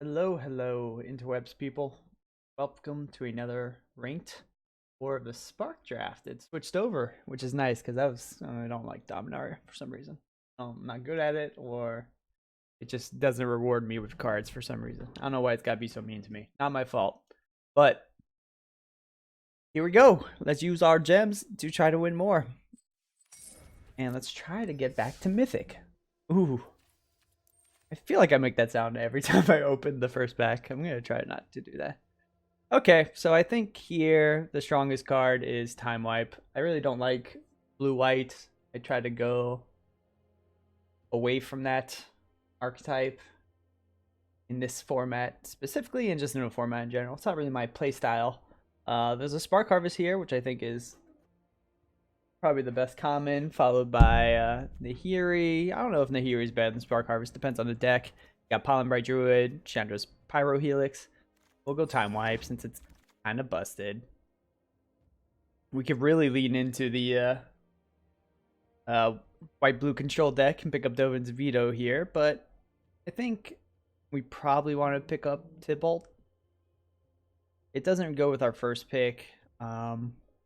Hello, hello, interwebs people. Welcome to another ranked or the Spark draft. It switched over, which is nice because I don't like Dominaria for some reason. I'm not good at it, or it just doesn't reward me with cards for some reason. I don't know why it's got to be so mean to me. Not my fault. But here we go. Let's use our gems to try to win more. And let's try to get back to Mythic. Ooh. I feel like I make that sound every time I open the first pack. I'm going to try not to do that. Okay, so I think here the strongest card is Time Wipe. I really don't like blue-white. I try to go away from that archetype in this format specifically, and just in a format in general. It's not really my play style. There's a Spark Harvest here, which I think is probably the best common, followed by Nahiri. I don't know if Nahiri is better than Spark Harvest. Depends on the deck. You got Pollen Bright Druid, Chandra's Pyro Helix. We'll go Time Wipe since it's kind of busted. We could really lean into the white-blue control deck and pick up Dovin's Veto here, but I think we probably want to pick up Tybalt. It doesn't go with our first pick.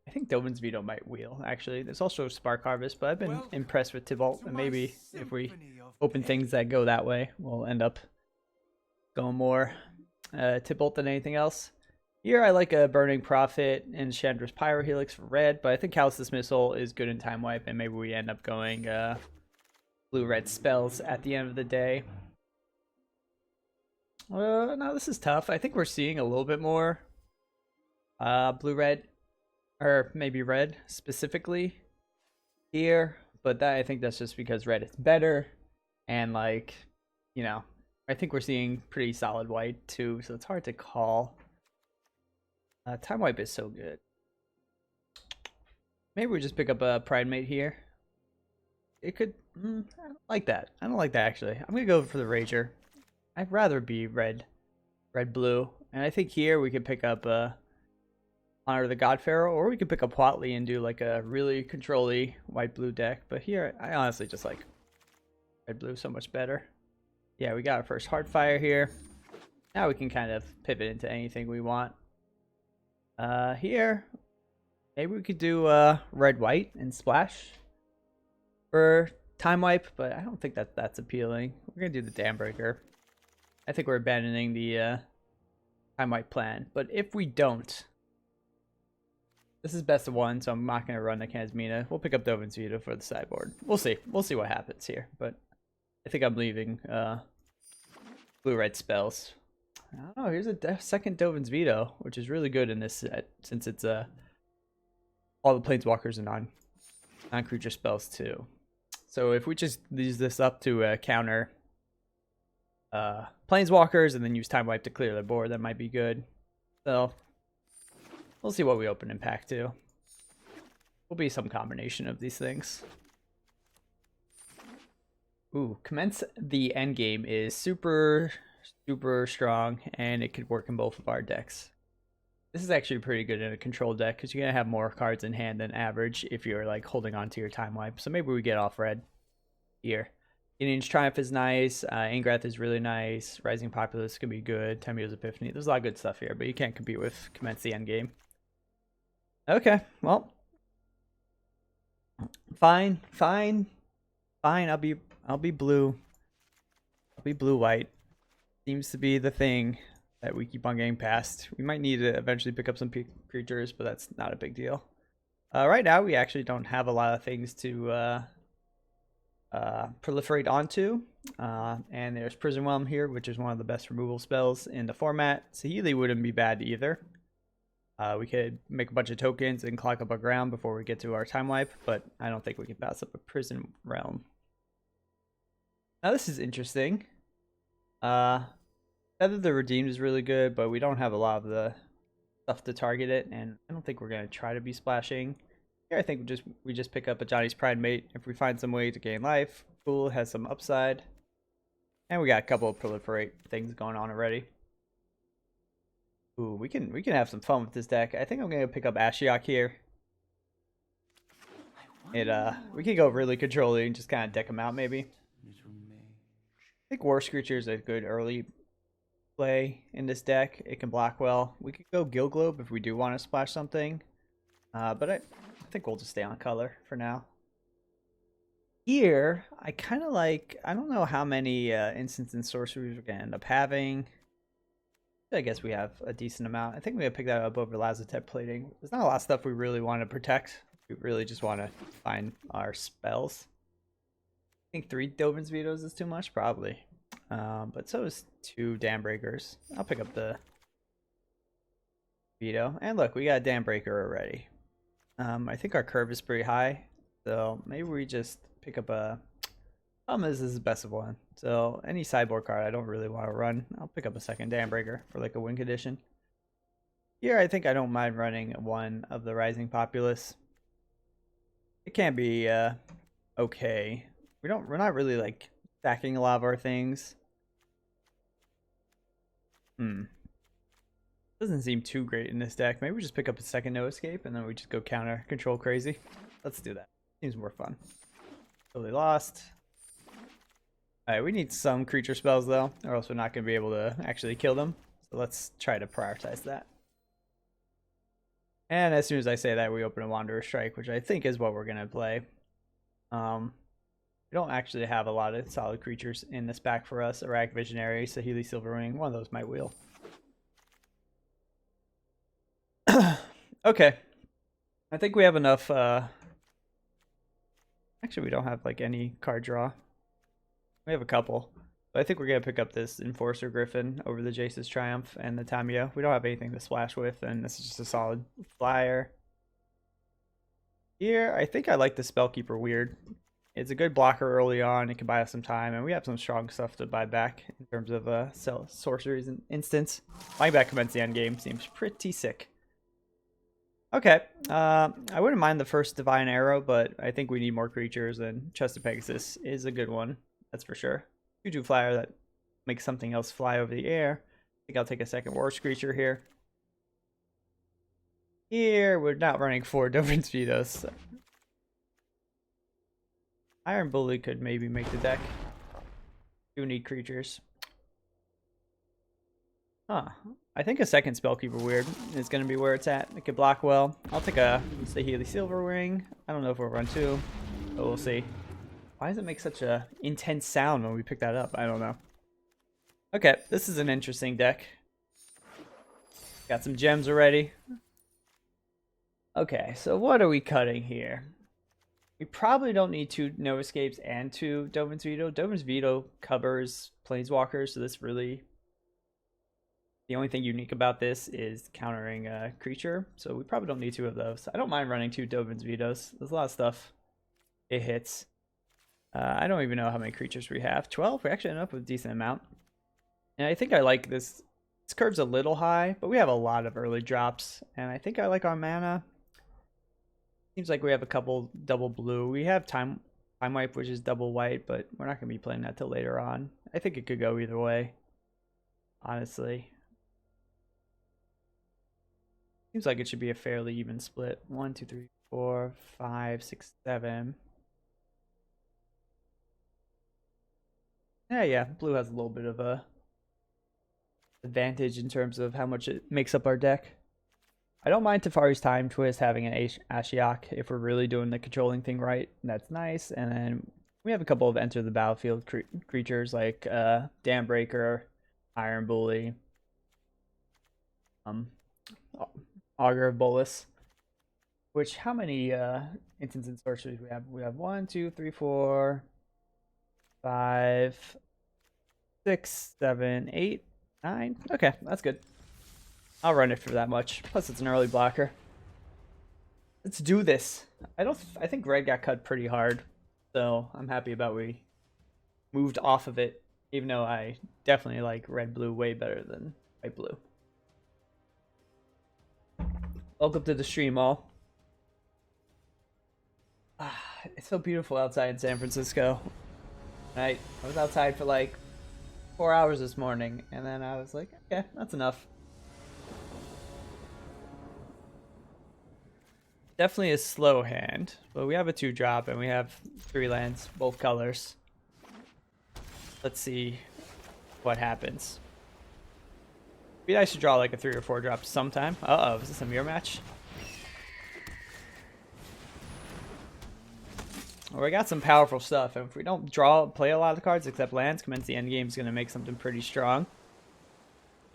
I think Dovin's Veto might wheel, actually. There's also Spark Harvest, but I've been impressed with Tybalt, and maybe if we open things that go that way, we'll end up going more Tybalt than anything else. Here I like a Burning Prophet and Chandra's Pyro Helix for red, but I think Callous Dismissal is good in Time Wipe, and maybe we end up going blue-red spells at the end of the day. No, this is tough. I think we're seeing a little bit more blue-red, or maybe red specifically here, but I think that's just because red is better, and like, you know, I think we're seeing pretty solid white too, so it's hard to call. Time Wipe is so good. Maybe we just pick up a Pride Mate here. It could, I don't like that. I don't like that actually. I'm gonna go for the Rager. I'd rather be red, blue, and I think here we could pick up Honor the God Pharaoh, or we could pick up Huatley and do like a really control-y white-blue deck. But here, I honestly just like red-blue so much better. Yeah, we got our first Heartfire here. Now we can kind of pivot into anything we want. Here, maybe we could do red-white and splash for Time Wipe, but I don't think that's appealing. We're gonna do the Dam Breaker. I think we're abandoning the Time Wipe plan. But if we don't, this is best of one, so I'm not gonna run the Kazmina. We'll pick up Dovin's Veto for the sideboard. We'll see. We'll see what happens here, but I think I'm leaving blue-red spells. I don't know, here's a second Dovin's Veto, which is really good in this set, since it's all the Planeswalkers and non-creature spells too. So if we just use this up to counter Planeswalkers and then use Time Wipe to clear the board, that might be good. So we'll see what we open in pack 2. Will be some combination of these things. Ooh, Commence the Endgame is super strong, and it could work in both of our decks. This is actually pretty good in a control deck because you're gonna have more cards in hand than average if you're like holding on to your Time Wipe. So maybe we get off red here. Gideon's Triumph is nice. Ingrath is really nice. Rising Populace can be good. Temio's Epiphany. There's a lot of good stuff here, but you can't compete with Commence the Endgame. Okay, well, fine. I'll be blue. I'll be blue-white. Seems to be the thing that we keep on getting past. We might need to eventually pick up some creatures, but that's not a big deal. Right now, we actually don't have a lot of things to proliferate onto. And there's Prison Whelm here, which is one of the best removal spells in the format. Saheeli wouldn't be bad either. We could make a bunch of tokens and clog up our ground before we get to our Time Wipe, but I don't think we can pass up a Prison Realm. Now this is interesting. Feather the Redeemed is really good, but we don't have a lot of the stuff to target it, and I don't think we're going to try to be splashing. Here I think we just pick up a Johnny's Pride Mate. If we find some way to gain life, cool, has some upside. And we got a couple of proliferate things going on already. Ooh, we can have some fun with this deck. I think I'm going to pick up Ashiok here. We can go really controlling and just kind of deck them out maybe. I think War Screecher is a good early play in this deck. It can block well. We could go Gill Globe if we do want to splash something. But I think we'll just stay on color for now. Here, I kind of like, I don't know how many instants and sorceries we're going to end up having. I guess we have a decent amount. I think we're going to pick that up over Lazotep Plating. There's not a lot of stuff we really want to protect. We really just want to find our spells. I think 3 Dovin's Vetoes is too much, probably. But so is 2 Dam Breakers. I'll pick up the Veto. And look, we got a Dam Breaker already. I think our curve is pretty high. So maybe we just pick up a... Problem is, this is the best of one. So any sideboard card I don't really want to run. I'll pick up a second Dam Breaker for like a win condition. Here I think I don't mind running one of the Rising Populace. It can be okay. We're not really like stacking a lot of our things. Doesn't seem too great in this deck. Maybe we just pick up a second No Escape and then we just go counter control crazy. Let's do that. Seems more fun. Totally lost. Alright, we need some creature spells though, or else we're not going to be able to actually kill them. So let's try to prioritize that. And as soon as I say that, we open a Wanderer Strike, which I think is what we're going to play. We don't actually have a lot of solid creatures in this back for us. Iraq Visionary, Saheeli Silverwing, one of those might wheel. Okay. I think we have enough. Actually, we don't have like any card draw. We have a couple. But I think we're going to pick up this Enforcer Griffin over the Jace's Triumph and the Tamiyo. We don't have anything to splash with, and this is just a solid flyer. Here, I think I like the Spellkeeper Weird. It's a good blocker early on. It can buy us some time, and we have some strong stuff to buy back in terms of sorceries and instants. Buying back Commence the Endgame seems pretty sick. Okay, I wouldn't mind the first Divine Arrow, but I think we need more creatures, and Chest of Pegasus is a good one. That's for sure. 2/2 flyer that makes something else fly over the air. I think I'll take a second War Screecher here. Here, we're not running 4 Dovin's Vetoes. So. Iron Bully could maybe make the deck. Do need creatures. Huh. I think a second Spellkeeper Weird is going to be where it's at. It could block well. I'll take a Saheeli Silverwing. I don't know if we'll run 2, but we'll see. Why does it make such a intense sound when we pick that up? I don't know. Okay, this is an interesting deck. Got some gems already. Okay, so what are we cutting here? We probably don't need 2 No Escapes and 2 Dovin's Veto. Dovin's Veto covers Planeswalkers, so this really... The only thing unique about this is countering a creature, so we probably don't need 2 of those. I don't mind running 2 Dovin's Vetoes. There's a lot of stuff. It hits. I don't even know how many creatures we have. 12? We actually end up with a decent amount. And I think I like this. This curve's a little high, but we have a lot of early drops. And I think I like our mana. Seems like we have a couple double blue. We have Time Wipe, which is double white, but we're not going to be playing that till later on. I think it could go either way, honestly. Seems like it should be a fairly even split. 1, 2, 3, 4, 5, 6, 7. Yeah, blue has a little bit of a advantage in terms of how much it makes up our deck. I don't mind Tefari's Time Twist having an Ashiok if we're really doing the controlling thing right. That's nice. And then we have a couple of Enter the Battlefield creatures like Dam Breaker, Iron Bully, Augur of Bolus. Which, how many instants and sorceries we have? We have 1, 2, 3, 4, 5, 6, 7, 8, 9. Okay, that's good. I'll run it for that much. Plus, it's an early blocker. Let's do this. I think red got cut pretty hard, so I'm happy about we moved off of it. Even though I definitely like red blue way better than white blue. Welcome to the stream, all. It's so beautiful outside in San Francisco. I was outside for like 4 hours this morning, and then I was like, okay, that's enough. Definitely a slow hand, but we have a 2-drop, and we have 3 lands, both colors. Let's see what happens. Be nice to draw like a 3 or 4 drop sometime. Uh-oh, is this a mirror match? Well, we got some powerful stuff. If we don't play a lot of cards except lands, commence the end game is going to make something pretty strong.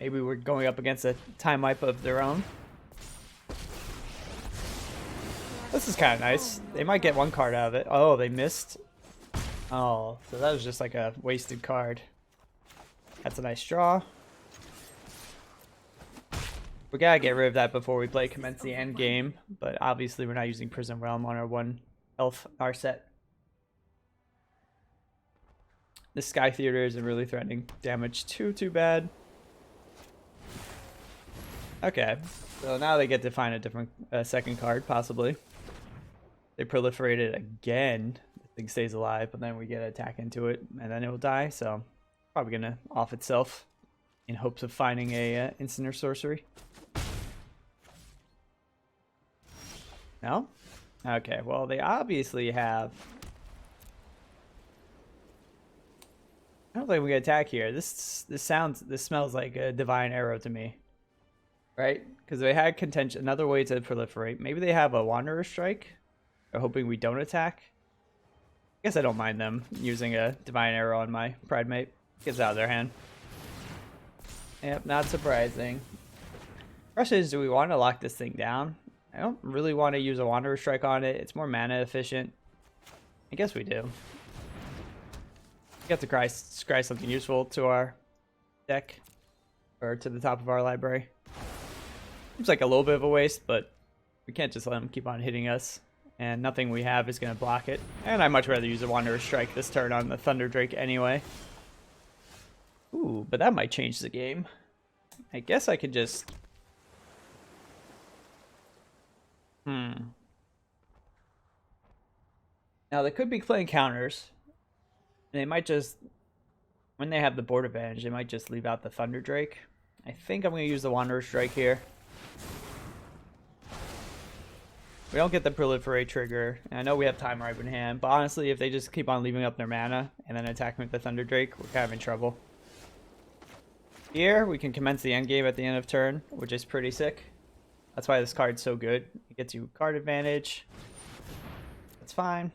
Maybe we're going up against a time wipe of their own. This is kind of nice. They might get one card out of it. Oh, they missed. Oh, so that was just like a wasted card. That's a nice draw. We gotta get rid of that before we play commence the end game, but obviously we're not using Prison Realm on our 1 health our set. This Sky Theater isn't really threatening damage too bad. Okay, so now they get to find a different second card, possibly. They proliferate it again. The thing stays alive, but then we get an attack into it, and then it will die, so probably gonna off itself in hopes of finding a instant or sorcery. No? Okay, well, they obviously have... I don't think we can attack here. This smells like a divine arrow to me. Right? Because they had contention, another way to proliferate. Maybe they have a Wanderer Strike. They're hoping we don't attack. I guess I don't mind them using a divine arrow on my Pride Mate. Gets out of their hand. Yep, not surprising. Question is, do we want to lock this thing down? I don't really want to use a Wanderer Strike on it. It's more mana efficient. I guess we do. We have to scry something useful to our deck. Or to the top of our library. Seems like a little bit of a waste, but we can't just let them keep on hitting us. And nothing we have is going to block it. And I'd much rather use a Wanderer Strike this turn on the Thunder Drake anyway. Ooh, but that might change the game. I guess I could just... Now, they could be playing counters. And they might just... When they have the board advantage, they might just leave out the Thunder Drake. I think I'm going to use the Wanderer Strike here. We don't get the Proliferate trigger. And I know we have Time Ripe in hand, but honestly, if they just keep on leaving up their mana and then attacking with the Thunder Drake, we're kind of in trouble. Here, we can commence the endgame at the end of turn, which is pretty sick. That's why this card's so good. It gets you card advantage. That's fine.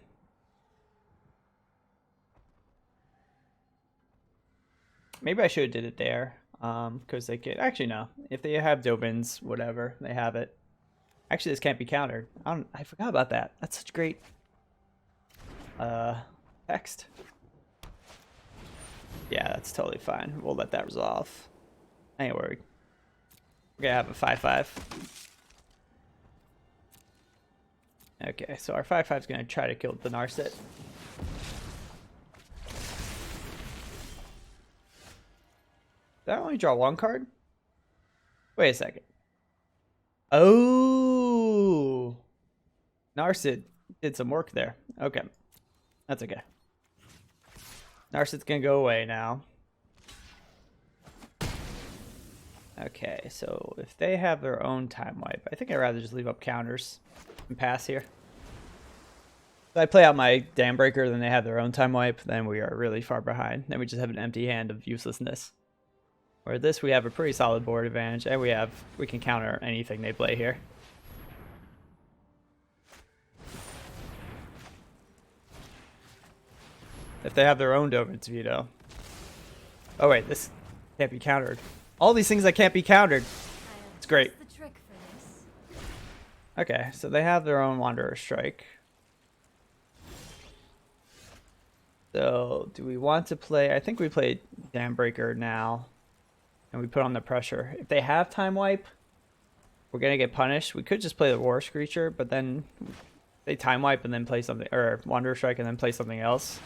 Maybe I should have did it there. Because they could... Actually, no. If they have Dobins, whatever, they have it. Actually, this can't be countered. I forgot about that. That's such great... text. Yeah, that's totally fine. We'll let that resolve. I ain't worried. We're gonna have a 5/5. Okay, so our 5/5 is gonna try to kill the Narset. Did I only draw 1 card? Wait a second. Oh! Narset did some work there. Okay. That's okay. Narset's gonna go away now. Okay, so if they have their own time wipe, I think I'd rather just leave up counters and pass here. If I play out my Dam Breaker, then they have their own time wipe, then we are really far behind. Then we just have an empty hand of uselessness. Where this, we have a pretty solid board advantage, and we can counter anything they play here. If they have their own Dovin's Veto. Oh wait, this can't be countered. All these things that can't be countered. It's great. Okay, so they have their own Wanderer Strike. So, do we want to play... I think we play Dam Breaker now. And we put on the pressure. If they have Time Wipe, we're going to get punished. We could just play the War Screecher, but then they Time Wipe and then play something... Or Wanderer Strike and then play something else.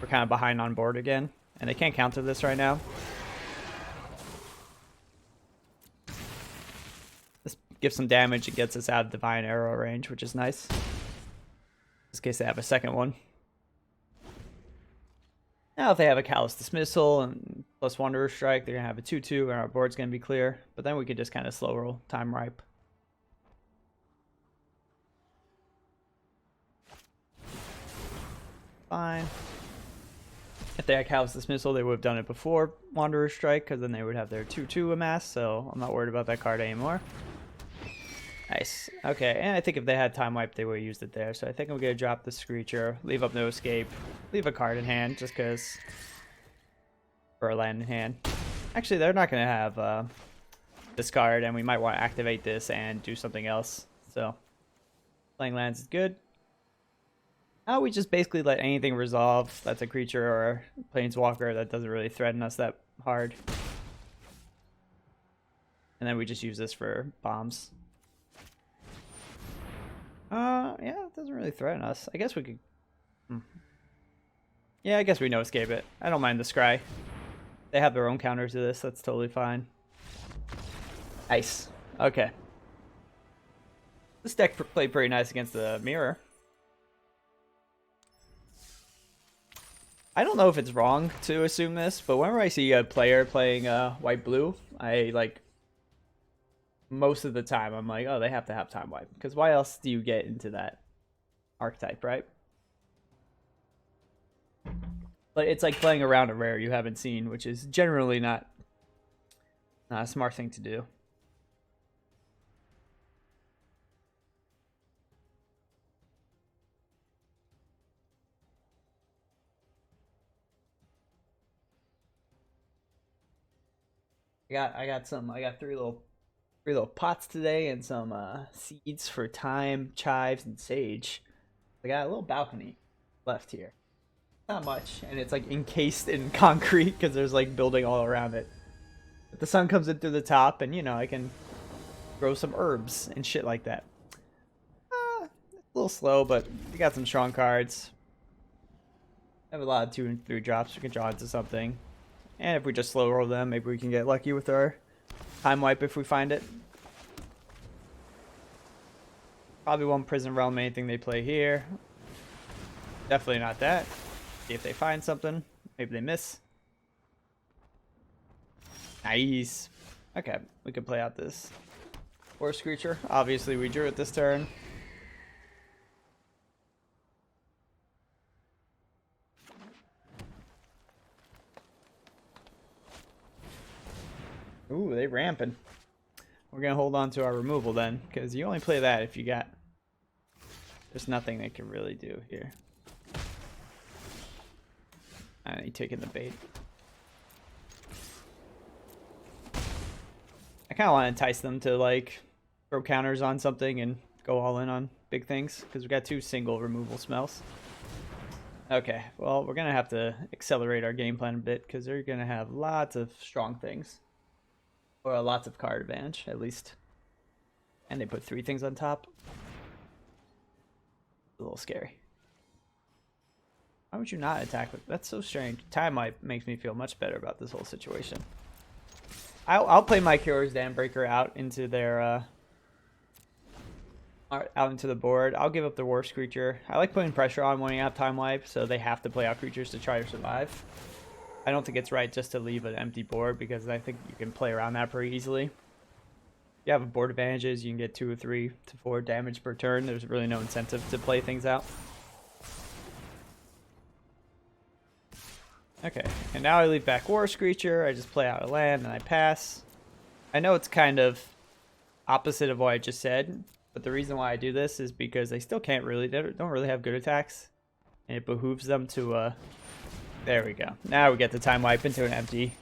We're kind of behind on board again. And they can't counter this right now. This gives some damage. It gets us out of Divine Arrow range, which is nice. In this case, they have a second one. Now, if they have a Callous Dismissal and plus Wanderer Strike, they're going to have a 2/2 and our board's going to be clear. But then we could just kind of slow roll Time Ripe. Fine. If they had Callous Dismissal, they would have done it before Wanderer's Strike, because then they would have their 2/2 amassed, so I'm not worried about that card anymore. Nice. Okay, and I think if they had Time Wipe, they would have used it there, so I think I'm going to drop the Screecher, leave up No Escape, leave a card in hand, just because... for a land in hand. Actually, they're not going to have this card, and we might want to activate this and do something else, so... playing lands is good. Now we just basically let anything resolve that's a creature or a planeswalker that doesn't really threaten us that hard. And then we just use this for bombs. Yeah, it doesn't really threaten us. I guess we could... Yeah, I guess we no escape it. I don't mind the scry. They have their own counter to this, that's totally fine. Nice. Okay. This deck played pretty nice against the mirror. I don't know if it's wrong to assume this, but whenever I see a player playing white-blue, I like... most of the time, I'm like, oh, they have to have Time Wipe. Because why else do you get into that archetype, right? But it's like playing around a rare you haven't seen, which is generally not a smart thing to do. I got three little pots today and some seeds for thyme, chives, and sage. I got a little balcony left here. Not much, and it's like encased in concrete because there's like building all around it. But the sun comes in through the top, and you know I can grow some herbs and shit like that. It's a little slow, but we got some strong cards. I have a lot of 2 and 3 drops we can draw into something. And if we just slow roll them, maybe we can get lucky with our Time Wipe if we find it. Probably won't Prison Realm anything they play here. Definitely not that. See if they find something. Maybe they miss. Nice. Okay, we can play out this Forest Creature. Obviously, we drew it this turn. Ooh, they ramping. We're gonna hold on to our removal then, because you only play that if you got... there's nothing they can really do here. I ain't taking the bait. I kind of want to entice them to like throw counters on something and go all in on big things, because we got 2 single removal smells. Okay, well, we're gonna have to accelerate our game plan a bit, because they're gonna have lots of strong things. Or lots of card advantage, at least. And they put 3 things on top. A little scary. Why would you not attack with... that's so strange. Time Wipe makes me feel much better about this whole situation. I'll play my Curious Dambreaker out into their... out into the board. I'll give up the Worst Creature. I like putting pressure on when you have Time Wipe, so they have to play out creatures to try to survive. I don't think it's right just to leave an empty board, because I think you can play around that pretty easily. If you have board advantages, you can get 2 or 3 to 4 damage per turn. There's really no incentive to play things out. Okay, and now I leave back Worst Creature. I just play out a land and I pass. I know it's kind of opposite of what I just said, but the reason why I do this is because they still can't really, they don't really have good attacks, and it behooves them to there we go. Now we get the Time Wipe into an empty,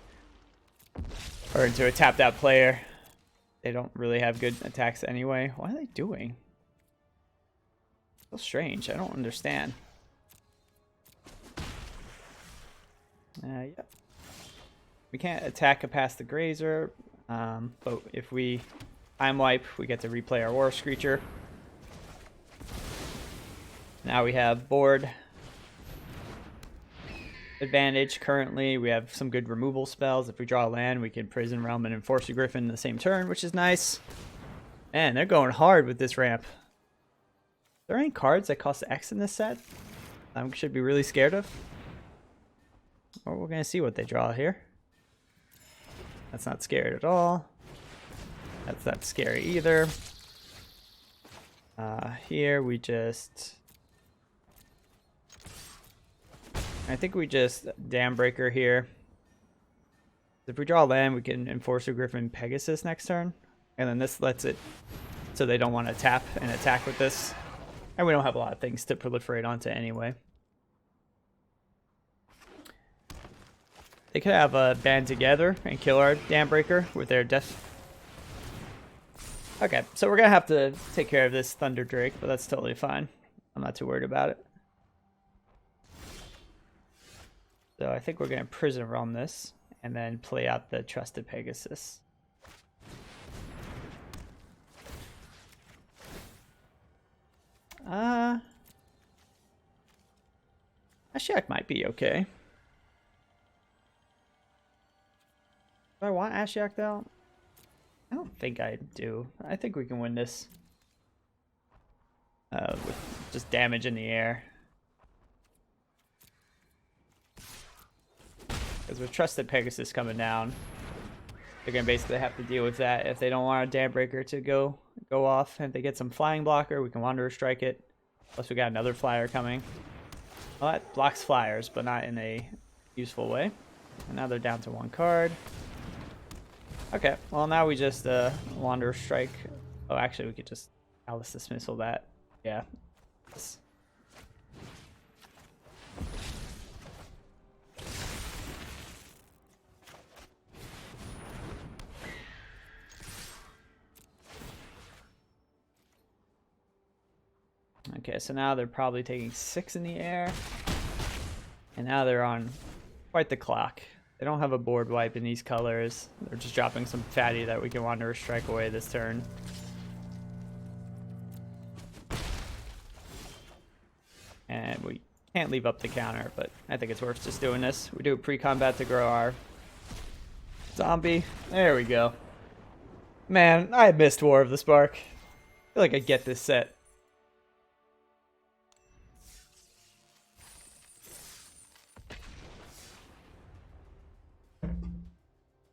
or into a tapped out player. They don't really have good attacks anyway. What are they doing? So strange. I don't understand. Yep. We can't attack past the Grazer, but if we Time Wipe, we get to replay our Worst Creature. Now we have board advantage currently. We have some good removal spells. If we draw a land, we can Prison Realm and Enforce the Griffin in the same turn, which is nice. Man, they're going hard with this ramp. Are there any cards that cost X in this set I should be really scared of? Or we're going to see what they draw here. That's not scary at all. That's not scary either. Here we just... I think we just Dam Breaker here. If we draw land, we can Enforcer Griffin Pegasus next turn. And then this lets it so they don't want to tap and attack with this. And we don't have a lot of things to proliferate onto anyway. They could have a band together and kill our Dam Breaker with their death. Okay, so we're going to have to take care of this Thunder Drake, but that's totally fine. I'm not too worried about it. So I think we're going to Prison Realm this and then play out the Trusted Pegasus. Ashyak might be okay. Do I want Ashyak though? I don't think I do. I think we can win this. With just damage in the air. Because with Trusted Pegasus coming down, they're going to basically have to deal with that if they don't want a Dam Breaker to go off. And if they get some flying blocker, we can Wanderer Strike it. Plus we got another flyer coming. Well, that blocks flyers, but not in a useful way. And now they're down to 1 card. Okay, well now we just Wanderer Strike. Oh, actually we could just Callous Dismissal that. Yeah. Okay, so now they're probably taking 6 in the air. And now they're on quite the clock. They don't have a board wipe in these colors. They're just dropping some fatty that we can Wanderer Strike away this turn. And we can't leave up the counter, but I think it's worth just doing this. We do a pre-combat to grow our zombie. There we go. Man, I missed War of the Spark. I feel like I get this set.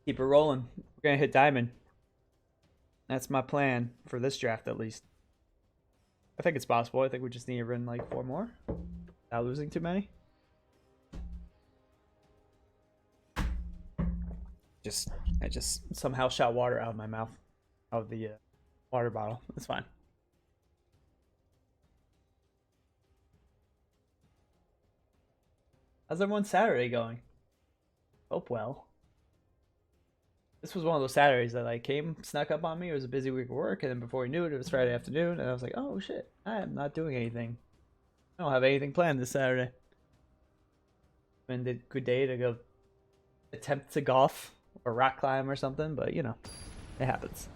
Keep it rolling. We're going to hit Diamond. That's my plan for this draft, at least. I think it's possible. I think we just need to run like 4 more without losing too many. I just somehow shot water out of my mouth, out of the water bottle. That's fine. How's everyone's Saturday going? Hope well. This was one of those Saturdays that like snuck up on me. It was a busy week of work, and then before we knew it, it was Friday afternoon, and I was like, oh shit, I am not doing anything. I don't have anything planned this Saturday. And a good day to go attempt to golf or rock climb or something, but you know, it happens.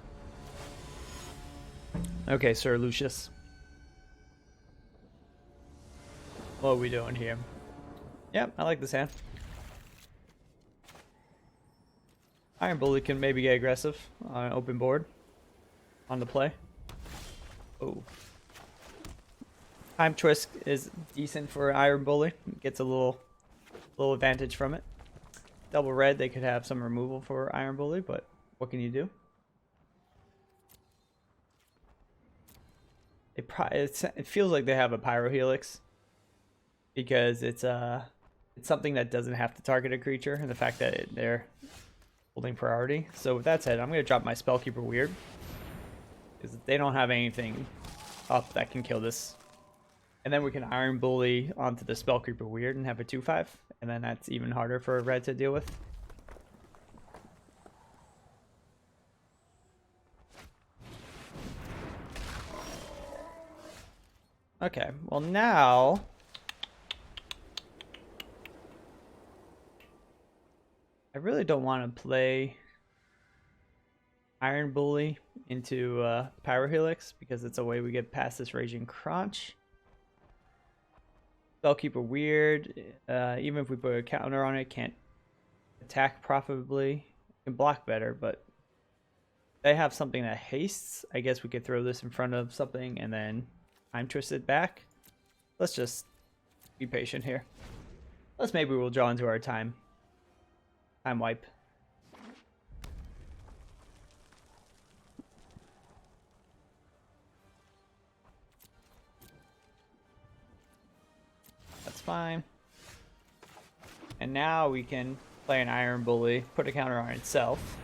Okay, Sir Lucius. What are we doing here? Yep, I like this hand. Iron Bully can maybe get aggressive on an open board on the play. Oh. Time Twist is decent for Iron Bully. Gets a little advantage from it. Double red, they could have some removal for Iron Bully, but what can you do? It feels like they have a Pyro Helix because it's something that doesn't have to target a creature, and the fact that they're holding priority. So with that said, I'm going to drop my Spellkeeper Weird because they don't have anything up that can kill this. And then we can Iron Bully onto the Spellkeeper Weird and have a 2/5, and then that's even harder for a red to deal with. Okay, well now I really don't want to play Iron Bully into Pyro Helix because it's a way we get past this Raging Crunch. Spellkeeper Weird, even if we put a counter on it, can't attack profitably. Can block better, but they have something that hastes. I guess we could throw this in front of something and then Time Twist it back. Let's just be patient here. Plus maybe we'll draw into our time wipe. That's fine. And now we can play an Iron Bully, put a counter on itself.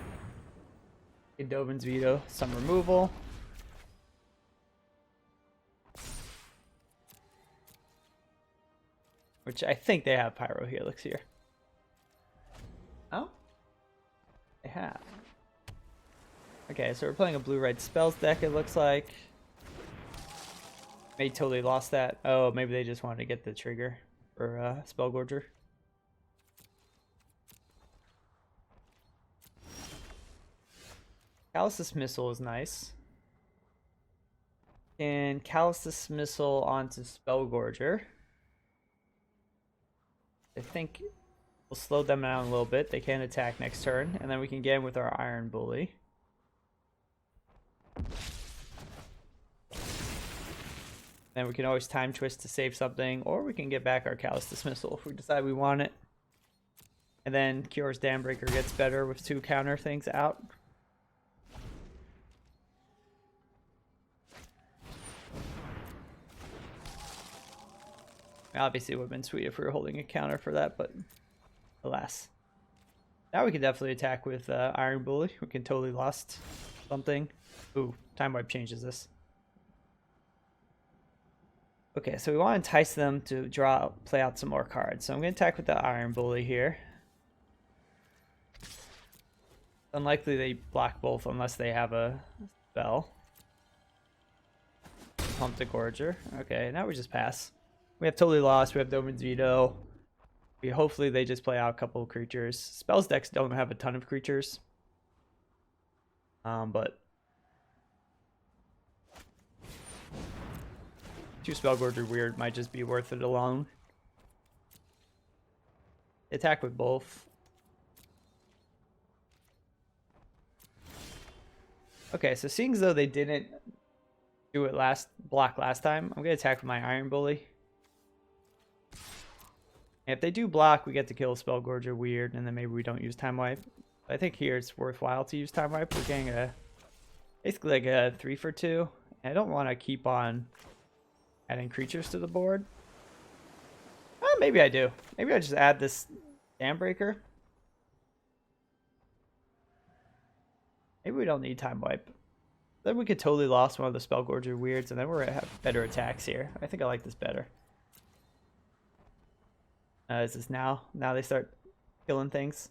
Get Dovin's Veto, some removal. Which I think they have Pyro Helix here. Oh? They have. Okay, so we're playing a blue-red spells deck, it looks like. They totally lost that. Oh, maybe they just wanted to get the trigger for Spellgorger. Callous Dismissal is nice. And Callous Dismissal onto Spellgorger. I think we'll slow them down a little bit. They can attack next turn, and then we can get in with our Iron Bully. Then we can always Time Twist to save something, or we can get back our Callous Dismissal if we decide we want it. And then Cure's Dambreaker gets better with 2 counter things out. Obviously, it would have been sweet if we were holding a counter for that, but alas. Now we can definitely attack with Iron Bully. We can totally lost something. Ooh, Time Wipe changes this. Okay, so we want to entice them to play out some more cards. So I'm going to attack with the Iron Bully here. Unlikely they block both unless they have a spell. Pump the Gorger. Okay, now we just pass. We have totally lost. We have Dovin's Veto. Hopefully they just play out a couple of creatures. Spells decks don't have a ton of creatures. But 2 Spellgorger Weird might just be worth it alone. Attack with both. Okay, so seeing as though they didn't do it block last time, I'm gonna attack with my Iron Bully. And if they do block, we get to kill Spellgorger Weird, and then maybe we don't use Time Wipe. I think here it's worthwhile to use Time Wipe. We're getting basically like a 3 for 2. And I don't want to keep on adding creatures to the board. Maybe I do. Maybe I just add this Dambreaker. Maybe we don't need Time Wipe. Then we could totally lost one of the Spellgorger Weirds, and then we're gonna have better attacks here. I think I like this better. Is this now? Now they start killing things.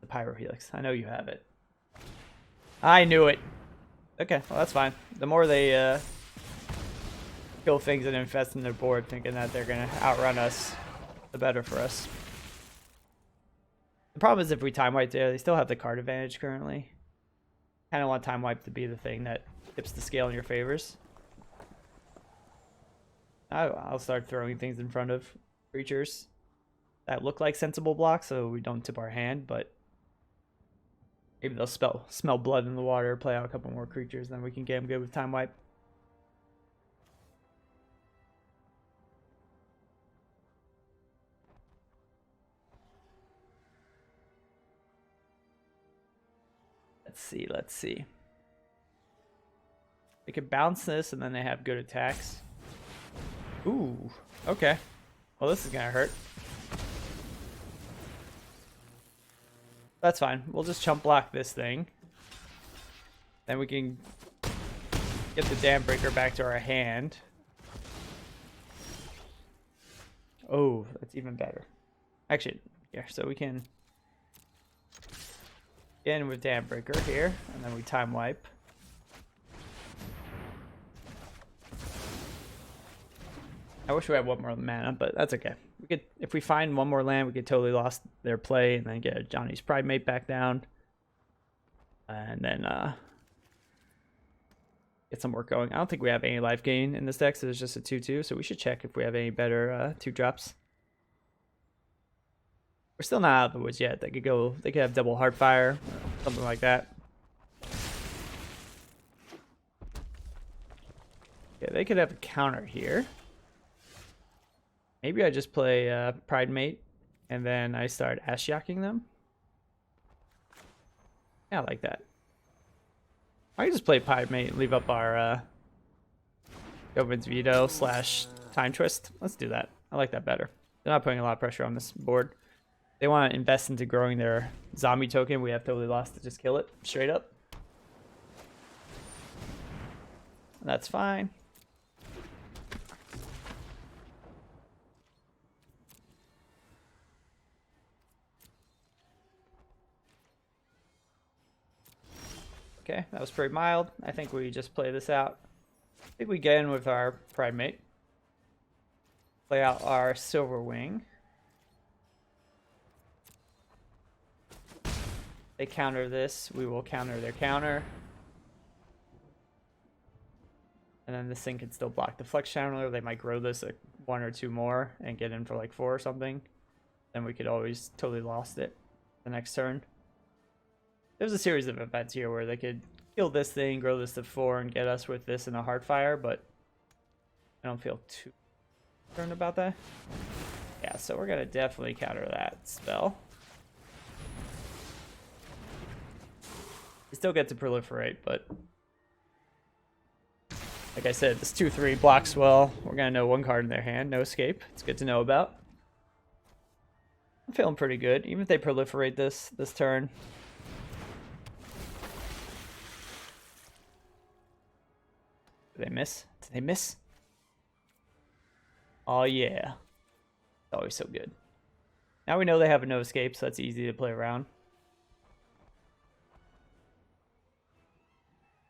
The Pyro Helix. I know you have it. I knew it. Okay, well that's fine. The more they kill things and infest in their board, thinking that they're gonna outrun us, the better for us. The problem is if we Time Wipe there, they still have the card advantage currently. Kind of want Time Wipe to be the thing that tips the scale in your favors. I'll start throwing things in front of creatures that look like sensible blocks so we don't tip our hand, but maybe they'll smell blood in the water, play out a couple more creatures, then we can get them good with Time Wipe. Let's see. They could bounce this and then they have good attacks. Ooh, okay. Well, this is gonna hurt. That's fine. We'll just chump block this thing. Then we can get the Dambreaker back to our hand. Oh, that's even better. Actually, yeah, so we can get in with Dambreaker here, and then we Time Wipe. I wish we had one more mana, but that's okay. We could, if we find one more land, we could totally lost their play and then get Johnny's Primate back down. And then get some work going. I don't think we have any life gain in this deck, so it's just a 2/2, so we should check if we have any better 2-drops. We're still not out of the woods yet. They could have double Heartfire, or something like that. Yeah, they could have a counter here. Maybe I just play Primate, and then I start Ashiok-ing them. Yeah, I like that. I can just play Primate and leave up our Dovin's Veto / Time Twist. Let's do that. I like that better. They're not putting a lot of pressure on this board. They want to invest into growing their zombie token. We have totally lost to just kill it straight up. That's fine. Okay, that was pretty mild. I think we just play this out. I think we get in with our Pride Mate. Play out our Silver Wing. They counter this, we will counter their counter. And then this thing can still block the Flex Channeler. They might grow this 1 or 2 more and get in for like 4 or something. Then we could always totally lost it the next turn. There's a series of events here where they could kill this thing, grow this to 4, and get us with this in a Heartfire, but I don't feel too concerned about that. Yeah, so we're going to definitely counter that spell. You still get to proliferate, but like I said, this 2/3 blocks well. We're going to know 1 card in their hand. No escape. It's good to know about. I'm feeling pretty good. Even if they proliferate this turn. Did they miss? Did they miss? Oh, yeah. It's always so good. Now we know they have a no escape, so that's easy to play around.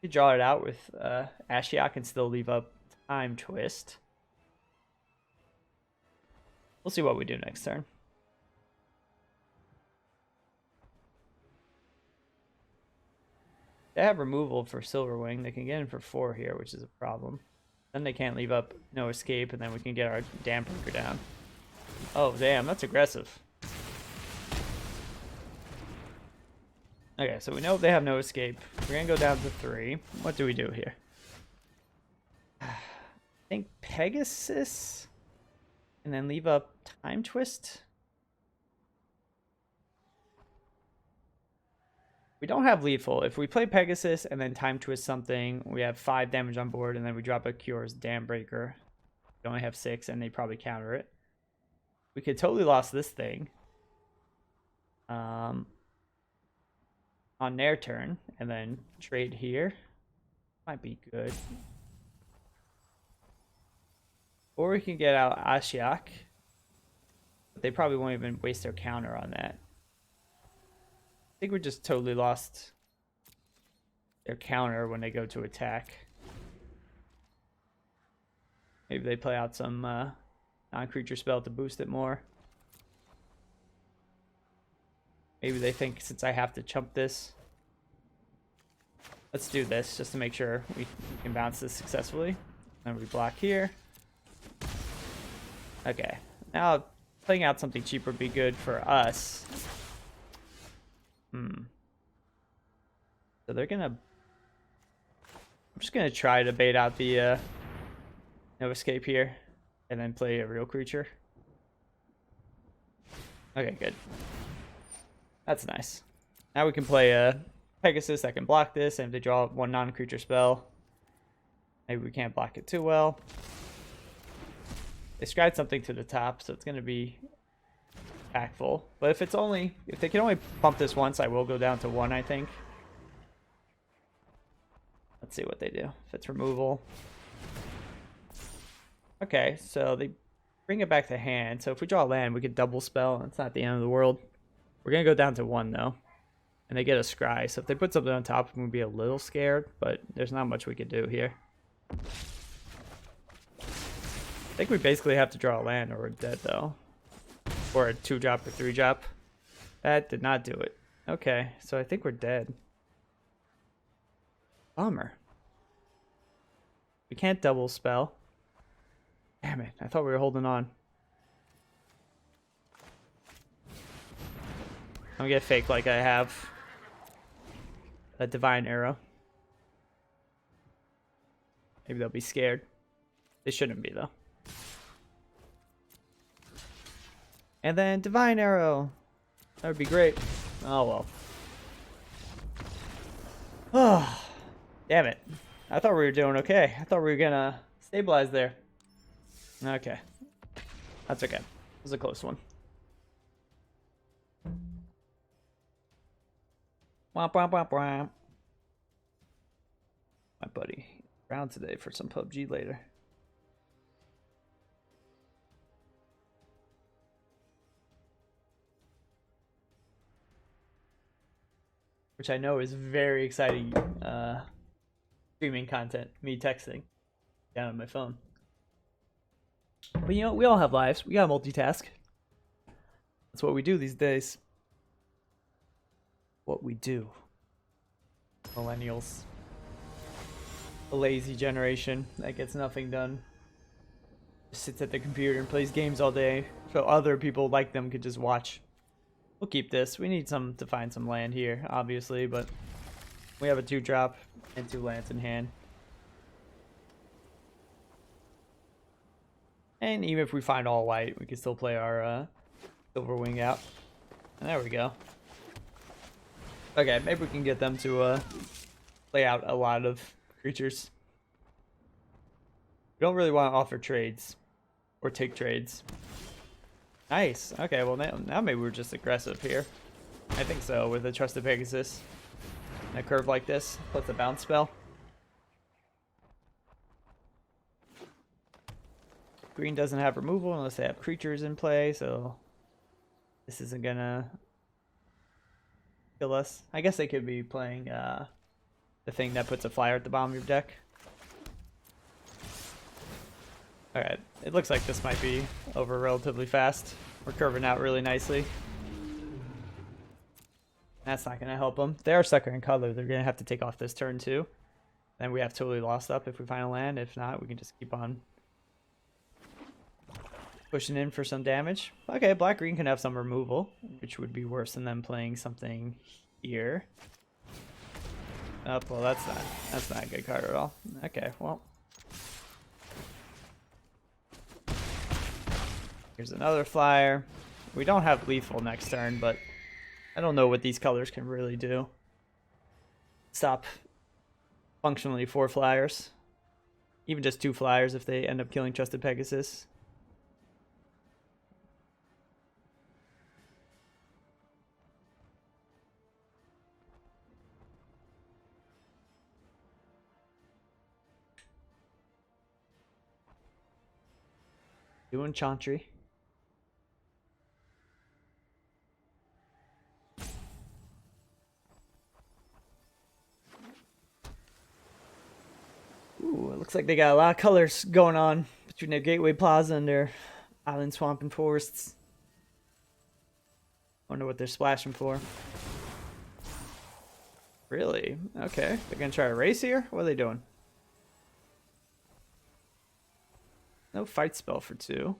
You draw it out with Ashiok and still leave up Time Twist. We'll see what we do next turn. They have removal for Silverwing. They can get in for 4 here, which is a problem. Then they can't leave up no escape, and then we can get our Dam Breaker down. Oh, damn, that's aggressive. Okay, so we know they have no escape. We're going to go down to 3. What do we do here? I think Pegasus, and then leave up Time Twist. We don't have lethal. If we play Pegasus and then Time Twist something, we have 5 damage on board, and then we drop a Cure's Dam Breaker. We only have 6, and they probably counter it. We could totally lost this thing on their turn, and then trade here. Might be good. Or we can get out Ashiok, but they probably won't even waste their counter on that. I think we just totally lost their counter when they go to attack. Maybe they play out some non-creature spell to boost it more. Maybe they think since I have to chump this, let's do this just to make sure we can bounce this successfully. And we block here. Okay, now playing out something cheaper would be good for us. So they're gonna... I'm just gonna try to bait out the no escape here, and then play a real creature. Okay, good. That's nice. Now we can play a Pegasus that can block this, and if they draw 1 non-creature spell, maybe we can't block it too well. They scryed something to the top, so it's gonna be impactful. But if they can only pump this once, I will go down to 1, I think. Let's see what they do. If it's removal. Okay, so they bring it back to hand. So if we draw a land, we could double spell. It's not the end of the world. We're going to go down to 1, though. And they get a scry. So if they put something on top, I'm going to be a little scared. But there's not much we could do here. I think we basically have to draw a land or we're dead, though. Or a 2-drop or 3-drop. That did not do it. Okay, so I think we're dead. Bummer. We can't double spell. Damn it, I thought we were holding on. I'm gonna get fake like I have a Divine Arrow. Maybe they'll be scared. They shouldn't be, though. And then Divine Arrow. That would be great. Oh, well. Oh, damn it. I thought we were doing okay. I thought we were gonna stabilize there. Okay. That's okay. was a close one. Womp womp womp womp. My buddy around today for some PUBG later. Which I know is very exciting streaming content. Me texting down on my phone. But you know, we all have lives. We gotta multitask. That's what we do these days. What we do. Millennials. A lazy generation that gets nothing done. Just sits at the computer and plays games all day so other people like them could just watch. We'll keep this. We need to find some land here, obviously, but we have a 2-drop and 2 lands in hand. And even if we find all white, we can still play our silver wing out. And there we go. Okay, maybe we can get them to play out a lot of creatures. We don't really want to offer trades or take trades. Nice. Okay, well now maybe we're just aggressive here. I think so, with a Trusted Pegasus. And a curve like this, plus a bounce spell. Green doesn't have removal unless they have creatures in play, so this isn't gonna kill us. I guess they could be playing the thing that puts a flyer at the bottom of your deck. Alright, it looks like this might be over relatively fast. We're curving out really nicely. That's not going to help them. They are sucker in color. They're going to have to take off this turn too. Then we have totally lost up if we find a land. If not, we can just keep on pushing in for some damage. Okay, black-green can have some removal, which would be worse than them playing something here. Oh, well, that's not a good card at all. Okay, well. Here's another flyer. We don't have lethal next turn, but I don't know what these colors can really do. Stop functionally 4 flyers. Even just 2 flyers if they end up killing Trusted Pegasus. Doing Chantry. Ooh, it looks like they got a lot of colors going on between their Gateway Plaza and their Island Swamp and Forests. Wonder what they're splashing for. Really? Okay. They're gonna try a race here? What are they doing? No fight spell for 2.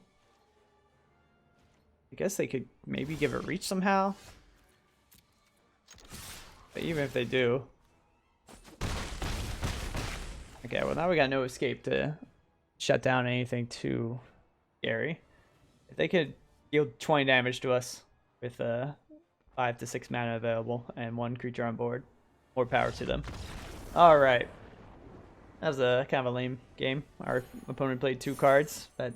I guess they could maybe give a reach somehow. But even if they do. Okay, well now we got no escape to shut down anything too scary. If they could deal 20 damage to us with 5 to 6 mana available and 1 creature on board, more power to them. Alright. That was a kind of a lame game. Our opponent played 2 cards that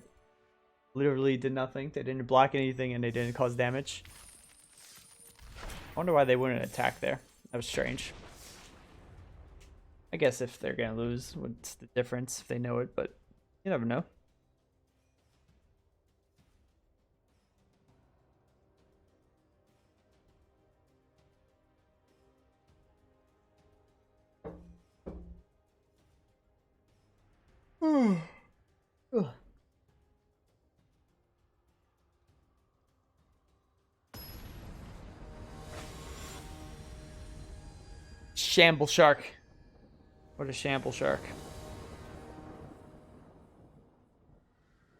literally did nothing. They didn't block anything and they didn't cause damage. I wonder why they wouldn't attack there. That was strange. I guess if they're gonna lose, what's the difference if they know it, but you never know. Shamble Shark. What a Shamble Shark.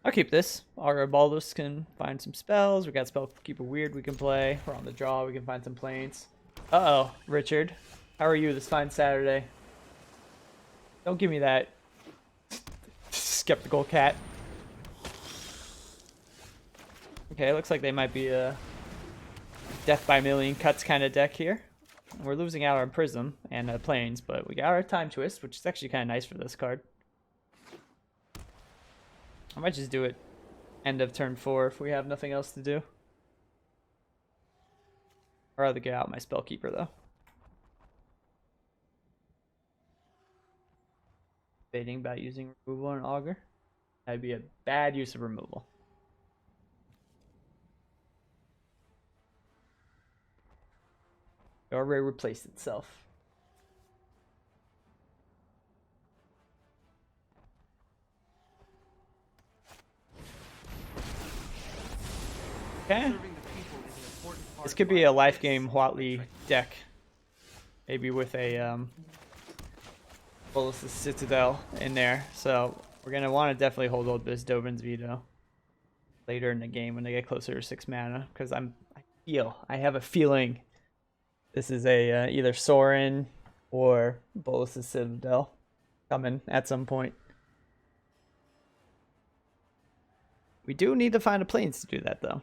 I'll keep this. Our Baldus can find some spells. We got Spellkeeper Weird we can play. We're on the draw. We can find some planes. Uh-oh, Richard. How are you this fine Saturday? Don't give me that skeptical cat. Okay, looks like they might be a death by a million cuts kind of deck here. We're losing out on Prism and Plains, but we got our Time Twist, which is actually kind of nice for this card. I might just do it end of turn 4 if we have nothing else to do. I'd rather get out my Spellkeeper though. Debating about using removal on Augur. That'd be a bad use of removal. It already replaced itself. Okay. This could be a life game Huatley deck. Maybe with a Bolas's Citadel in there. So we're going to want to definitely hold this Dovin's Veto later in the game when they get closer to 6 mana. Because I have a feeling this is a either Sorin or Bolas's Citadel coming at some point. We do need to find a plains to do that though.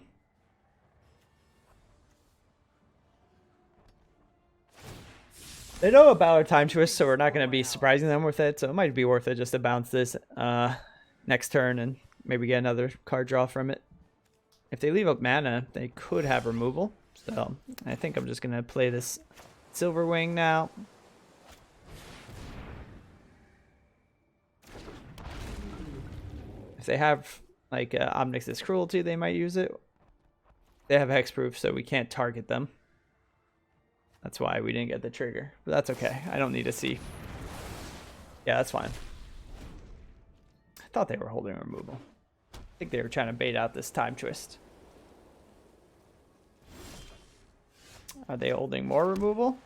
They know about our time twist, so we're not going to be surprising them with it. So it might be worth it just to bounce this next turn and maybe get another card draw from it. If they leave up mana, they could have removal. So I think I'm just going to play this Silverwing now. If they have like Omnix's Cruelty, they might use it. They have hexproof, so we can't target them. That's why we didn't get the trigger. But that's okay. I don't need to see. Yeah, that's fine. I thought they were holding removal. I think they were trying to bait out this time twist. Are they holding more removal?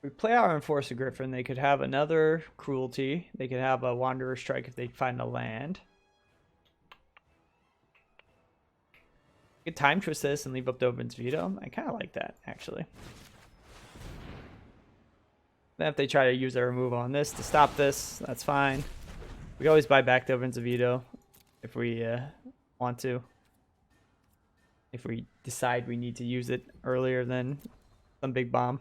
We play our Enforcer Griffin, they could have another Cruelty. They could have a Wanderer Strike if they find a land. We could time twist this and leave up Dovin's Veto. I kind of like that, actually. Then if they try to use their removal on this to stop this, that's fine. We always buy back Dovin's Veto if we want to. If we decide we need to use it earlier than some big bomb.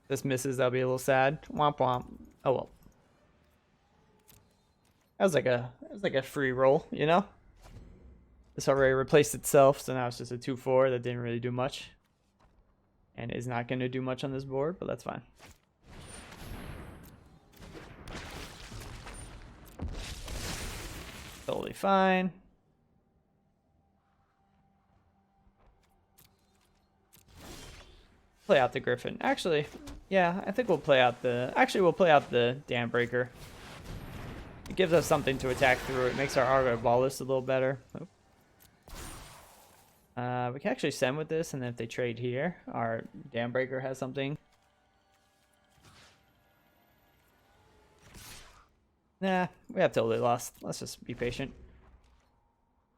This misses, that'll be a little sad. Womp womp. Oh well. That was like a free roll, you know? This already replaced itself, so now it's just a 2/4 that didn't really do much. And is not going to do much on this board, but that's fine. Totally fine. Play out the Griffin. Actually, yeah, I think we'll play out the... Actually, we'll play out the Dam Breaker. It gives us something to attack through. It makes our Argo Ballless a little better. Oh. We can actually send with this, and then if they trade here, our Dam Breaker has something. Nah, we have totally lost. Let's just be patient.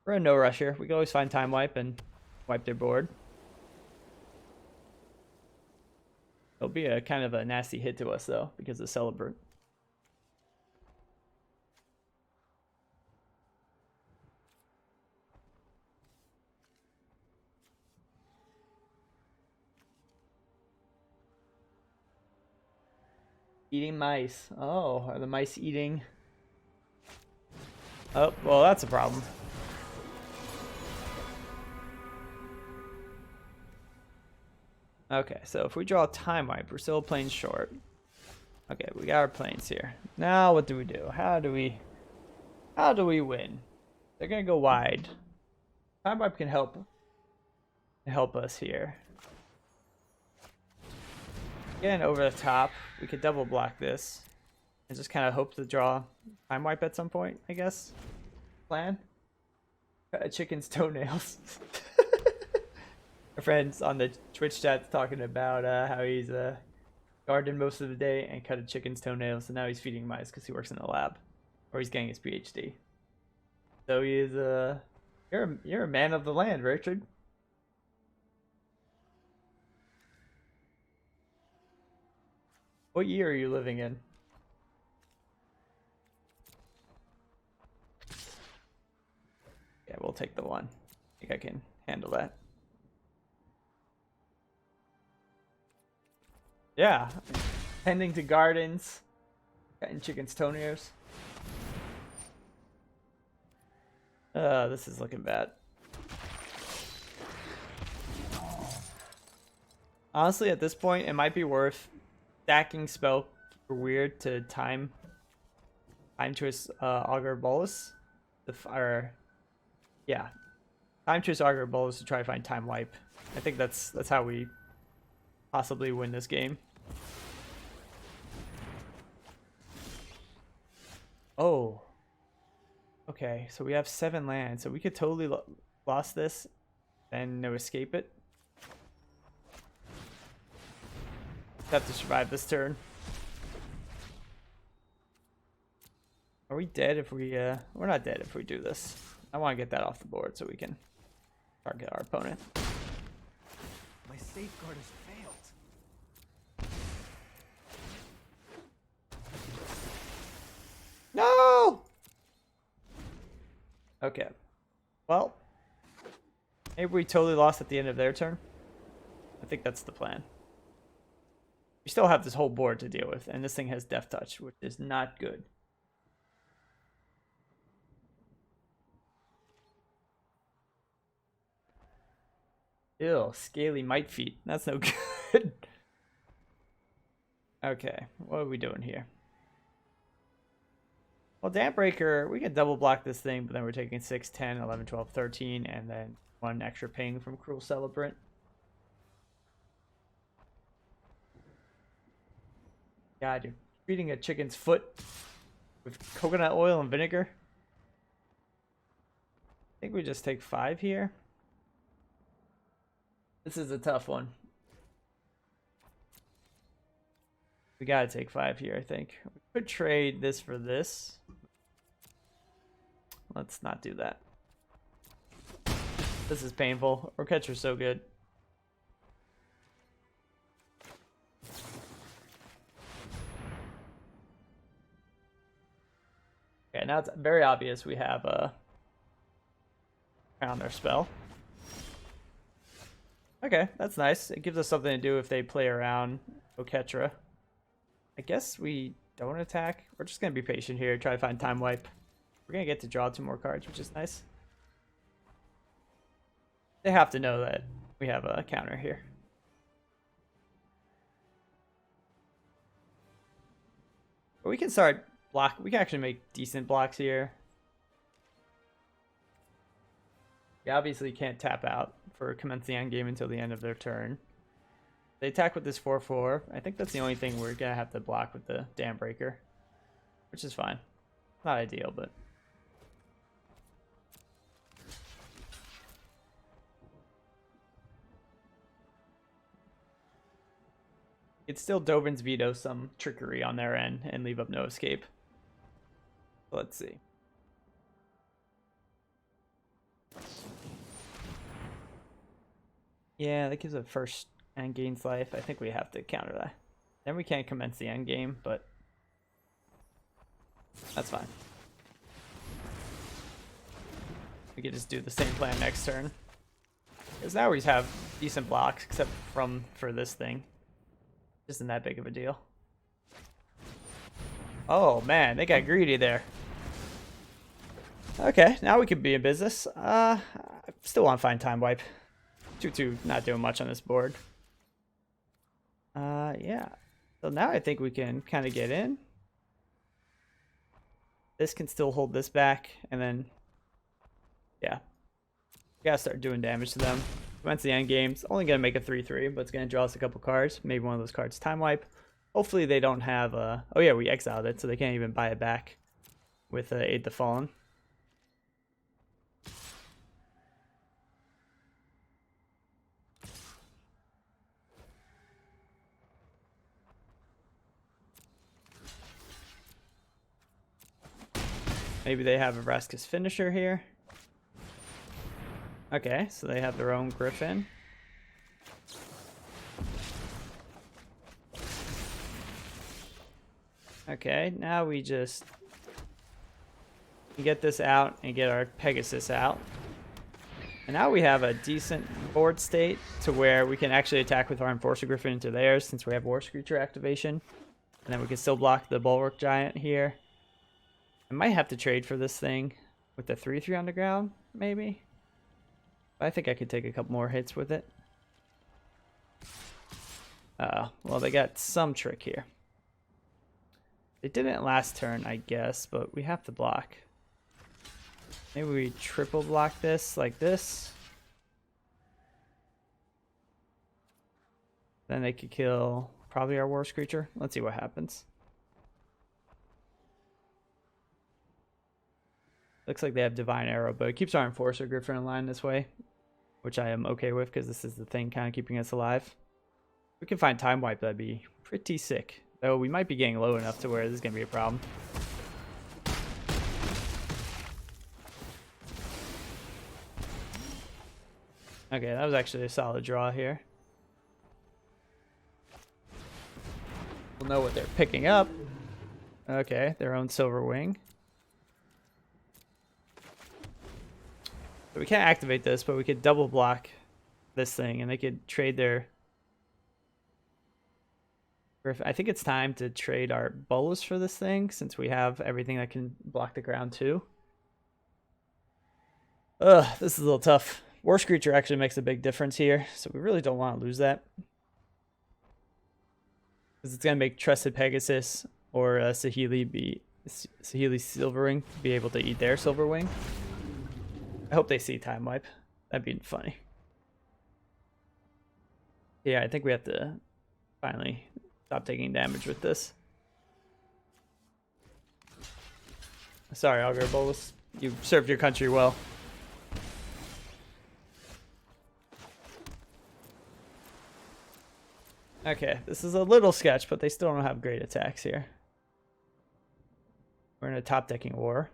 We're in no rush here. We can always find Time Wipe and wipe their board. It'll be a kind of a nasty hit to us, though, because of Celebrant. Eating mice. Oh, are the mice eating? Oh, well, that's a problem. Okay, so if we draw a Time Wipe, we're still playing short. Okay, we got our planes here. Now what do we do? How do we win? They're gonna go wide. Time Wipe can help us here. Again, over the top, we could double block this and just kind of hope to draw Time Wipe at some point, I guess. Plan? Cut a chicken's toenails. Our friends on the Twitch chat's talking about how he's gardened most of the day and cut a chicken's toenails, so now he's feeding mice because he works in the lab, or he's getting his PhD. So he is you're a man of the land, Richard. What year are you living in? Yeah, we'll take the 1. I think I can handle that. Yeah. Tending to gardens. Cutting chickens' toenails. This is looking bad. Honestly, at this point, it might be worth stacking spell for weird to time twist augur bolus. Yeah, time twist augur bolus to try to find time wipe. I think that's how we possibly win this game. Oh. Okay, so we have 7 lands, so we could totally lost this and no escape it. Have to survive this turn. Are we dead if we we're not dead if we do this. I want to get that off the board so we can target our opponent. My safeguard has failed. No! Okay. Well, maybe we totally lost at the end of their turn. I think that's the plan. We still have this whole board to deal with, and this thing has Death Touch, which is not good. Ew, Scaly Might Feet. That's no good. Okay, what are we doing here? Well, Dampbreaker, we can double block this thing, but then we're taking 6, 10, 11, 12, 13, and then 1 extra ping from Cruel Celebrant. God, you're feeding a chicken's foot with coconut oil and vinegar. I think we just take 5 here. This is a tough one. We gotta take 5 here, I think. We could trade this for this. Let's not do that. This is painful. Oketra's so good. Okay, now it's very obvious we have a counter spell. Okay, that's nice. It gives us something to do if they play around Oketra. I guess we don't attack. We're just going to be patient here, try to find time wipe. We're going to get to draw 2 more cards, which is nice. They have to know that we have a counter here. But we can start block. We can actually make decent blocks here. We obviously can't tap out for commence the end game until the end of their turn. They attack with this 4/4. I think that's the only thing we're gonna have to block with the Dampbreaker, which is fine. Not ideal, but it's still Dobrin's Veto some trickery on their end and leave up no escape. Let's see. Yeah, that gives a first and gains life. I think we have to counter that. Then we can't commence the end game, but that's fine. We could just do the same plan next turn. Because now we have decent blocks, except for this thing. Isn't that big of a deal. Oh man, they got greedy there. Okay, now we could be in business. I still want to find time wipe. 2/2 not doing much on this board. Yeah. So now I think we can kind of get in. This can still hold this back, and then yeah. We gotta start doing damage to them. Commence the end game. It's only gonna make a 3/3, but it's gonna draw us a couple cards. Maybe one of those cards time wipe. Hopefully they don't have oh yeah, we exiled it, so they can't even buy it back with Aid the Fallen. Maybe they have a Vraska's Finisher here. Okay, so they have their own Griffin. Okay, now we just get this out and get our Pegasus out. And now we have a decent board state to where we can actually attack with our Enforcer Griffin into theirs since we have War Screecher activation. And then we can still block the Bulwark Giant here. I might have to trade for this thing with the 3/3 on the ground, maybe. But I think I could take a couple more hits with it. Well, they got some trick here. They didn't last turn, I guess, but we have to block. Maybe we triple block this like this. Then they could kill probably our War Screecher. Let's see what happens. Looks like they have Divine Arrow, but it keeps our Enforcer Griffin in line this way, which I am okay with because this is the thing kind of keeping us alive. If we can find Time Wipe, that'd be pretty sick. Though we might be getting low enough to where this is going to be a problem. Okay, that was actually a solid draw here. We'll know what they're picking up. Okay, their own Silver Wing. So we can't activate this, but we could double block this thing, and they could trade their... I think it's time to trade our Bolas for this thing, since we have everything that can block the ground too. Ugh, this is a little tough. War Screecher actually makes a big difference here, so we really don't want to lose that. Because it's going to make Trusted Pegasus or Saheeli Silverwing be able to eat their Silver Wing. I hope they see Time Wipe. That'd be funny. Yeah, I think we have to finally stop taking damage with this. Sorry, Augur Bolas. You served your country well. Okay, this is a little sketch, but they still don't have great attacks here. We're in a top-decking war.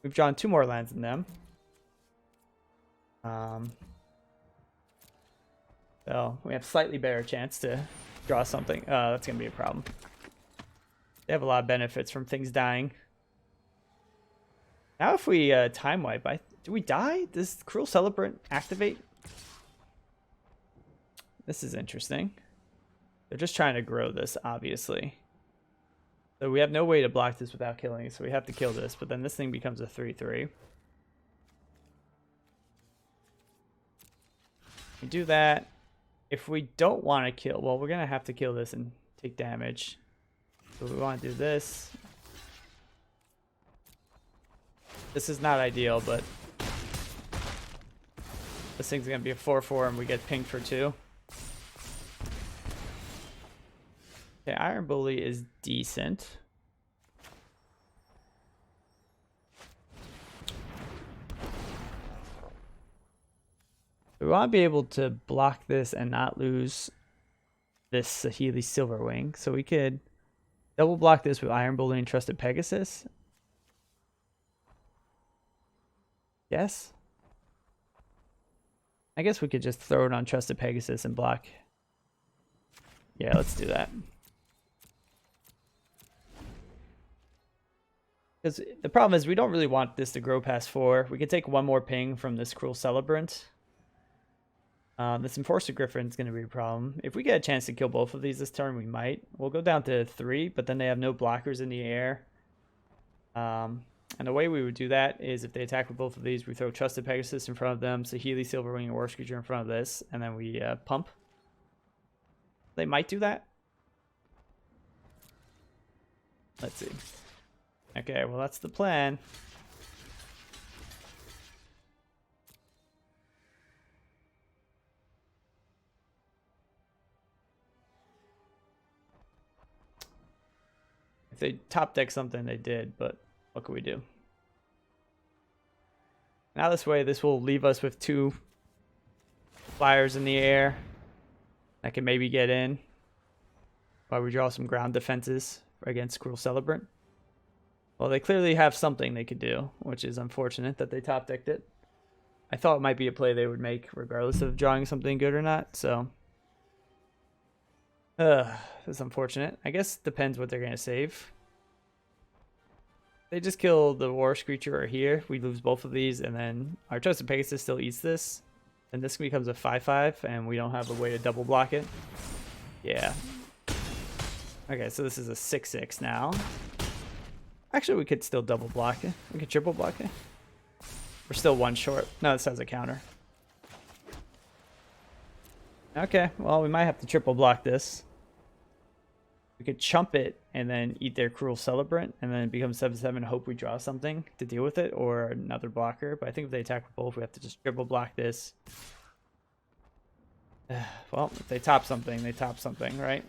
We've drawn 2 more lands than them. So we have slightly better chance to draw something. That's going to be a problem. They have a lot of benefits from things dying. Now if we Time Wipe, do we die? Does Cruel Celebrant activate? This is interesting. They're just trying to grow this, obviously. So we have no way to block this without killing it, so we have to kill this, but then this thing becomes a 3/3. We do that. If we don't want to kill, well, we're going to have to kill this and take damage. So we want to do this. This is not ideal, but this thing's going to be a 4/4 and we get pinged for 2. Okay, Iron Bully is decent. We want to be able to block this and not lose this Saheeli Silverwing. So we could double block this with Iron Bully and Trusted Pegasus. Yes. I guess we could just throw it on Trusted Pegasus and block. Yeah, let's do that. Because the problem is we don't really want this to grow past 4. We could take 1 more ping from this Cruel Celebrant. This Enforcer Griffin is going to be a problem. If we get a chance to kill both of these this turn, we might. We'll go down to 3, but then they have no blockers in the air. And the way we would do that is if they attack with both of these, we throw Trusted Pegasus in front of them, Saheeli Silverwing and War Screecher in front of this, and then we pump. They might do that. Let's see. Okay, well, that's the plan. If they top deck something, they did, but what can we do? Now this way, this will leave us with 2 flyers in the air that can maybe get in while we draw some ground defenses against Cruel Celebrant. Well, they clearly have something they could do, which is unfortunate that they top decked it. I thought it might be a play they would make regardless of drawing something good or not, so that's unfortunate. I guess depends what they're going to save. They just kill the War Screecher right here. We lose both of these, and then our Trusted Pegasus still eats this. And this becomes a 5/5, and we don't have a way to double block it. Yeah. Okay, so this is a 6/6 now. Actually, we could still double block it. We could triple block it. We're still one short. No, this has a counter. Okay, well, we might have to triple block this. We could chump it and then eat their Cruel Celebrant, and then it becomes 7/7, hope we draw something to deal with it, or another blocker. But I think if they attack with both, we have to just triple block this. Well, if they top something, they top something, right?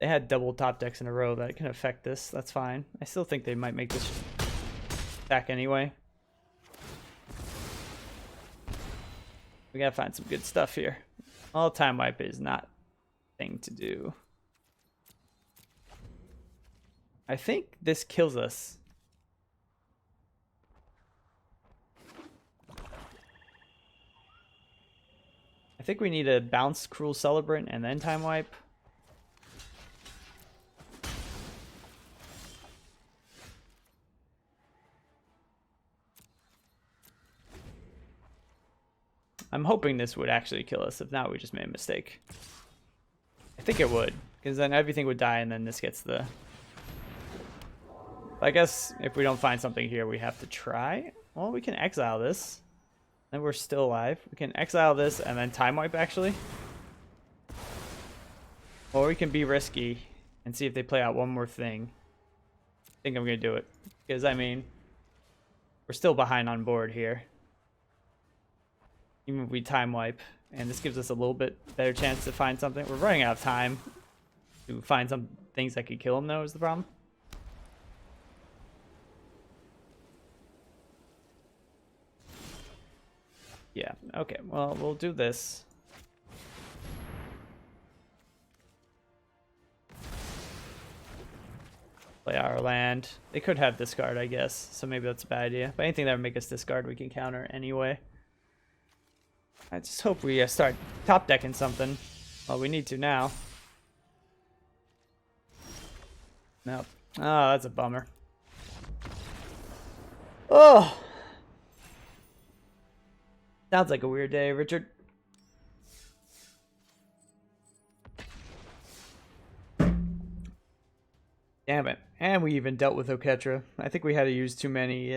They had double top decks in a row that can affect this. That's fine. I still think they might make this back anyway. We gotta find some good stuff here. All time wipe is not a thing to do. I think this kills us. I think we need to bounce Cruel Celebrant and then time wipe. I'm hoping this would actually kill us. If not, we just made a mistake. I think it would, because then everything would die and then this gets the... I guess if we don't find something here, we have to try. Well, we can exile this. Then we're still alive. We can exile this and then time wipe, actually. Or we can be risky and see if they play out one more thing. I think I'm going to do it. Because, I mean, we're still behind on board here. Even if we time wipe, and this gives us a little bit better chance to find something. We're running out of time to find some things that could kill him, though, is the problem. Yeah, okay, well, we'll do this. Play our land. They could have discard, I guess, so maybe that's a bad idea. But anything that would make us discard, we can counter anyway. I just hope we start top decking something. Well, we need to now. Nope. Oh, that's a bummer. Oh! Sounds like a weird day, Richard. Damn it. And we even dealt with Oketra. I think we had to use too many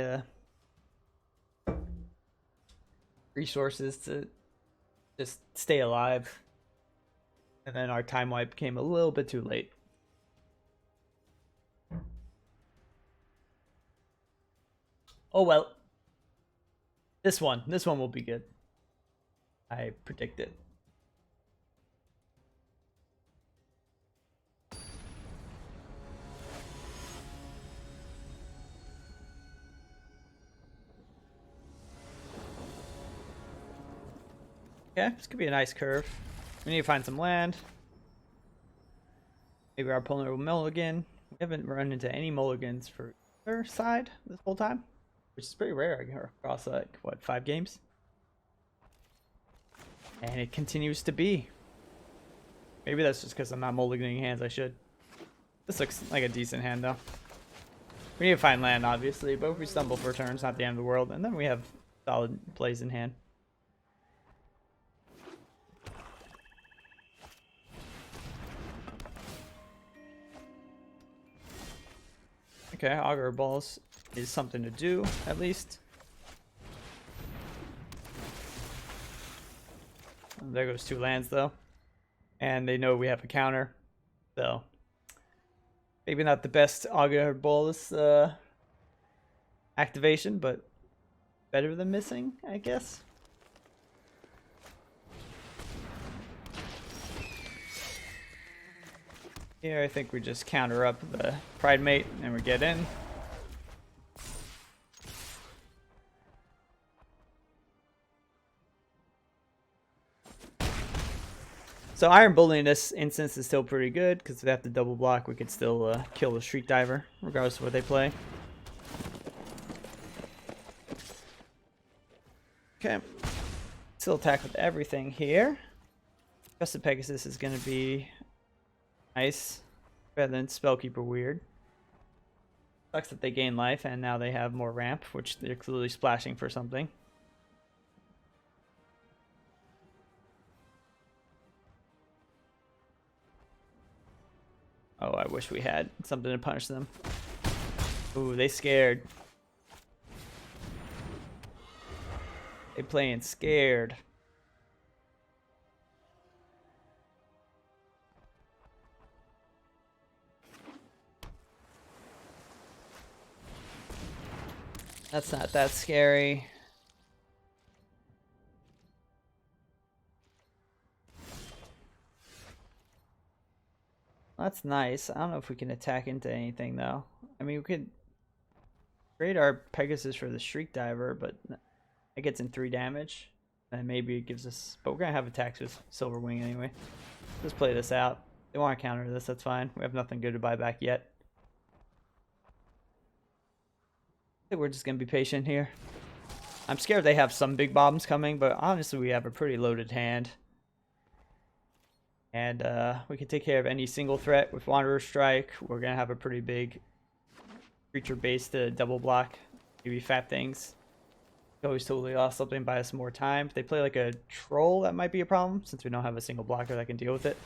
resources to just stay alive. And then our time wipe came a little bit too late. Oh well. This one will be good. I predict it. Okay, this could be a nice curve. We need to find some land. Maybe our opponent will mulligan. We haven't run into any mulligans for either side this whole time, which is pretty rare across, like, what, 5 games? And it continues to be. Maybe that's just because I'm not mulliganing hands I should. This looks like a decent hand, though. We need to find land, obviously, but if we stumble for turns, not the end of the world. And then we have solid plays in hand. Okay, Augur Balls is something to do, at least. There goes 2 lands, though. And they know we have a counter. So, maybe not the best Augur Balls activation, but better than missing, I guess. Here, I think we just counter up the Pride Mate and we get in. So Iron Bully in this instance is still pretty good because if they have to double block, we could still kill the Street Diver regardless of what they play. Okay, still attack with everything here. Trusted Pegasus is going to be nice. Better than Spellkeeper Weird. Sucks that they gain life and now they have more ramp, which they're clearly splashing for something. Oh, I wish we had something to punish them. Ooh, they scared. They playing scared. That's not that scary. That's nice. I don't know if we can attack into anything though. I mean, we could create our Pegasus for the Shriek Diver, but it gets in 3 damage. And maybe it gives us... But we're going to have attacks with Silver Wing anyway. Let's play this out. They want to counter this, that's fine. We have nothing good to buy back yet. I think we're just going to be patient here. I'm scared they have some big bombs coming, but honestly we have a pretty loaded hand. And we can take care of any single threat with Wanderer Strike. We're going to have a pretty big creature base to double block. Maybe fat things. Always totally lost something, buy us more time. If they play like a troll, that might be a problem, since we don't have a single blocker that can deal with it.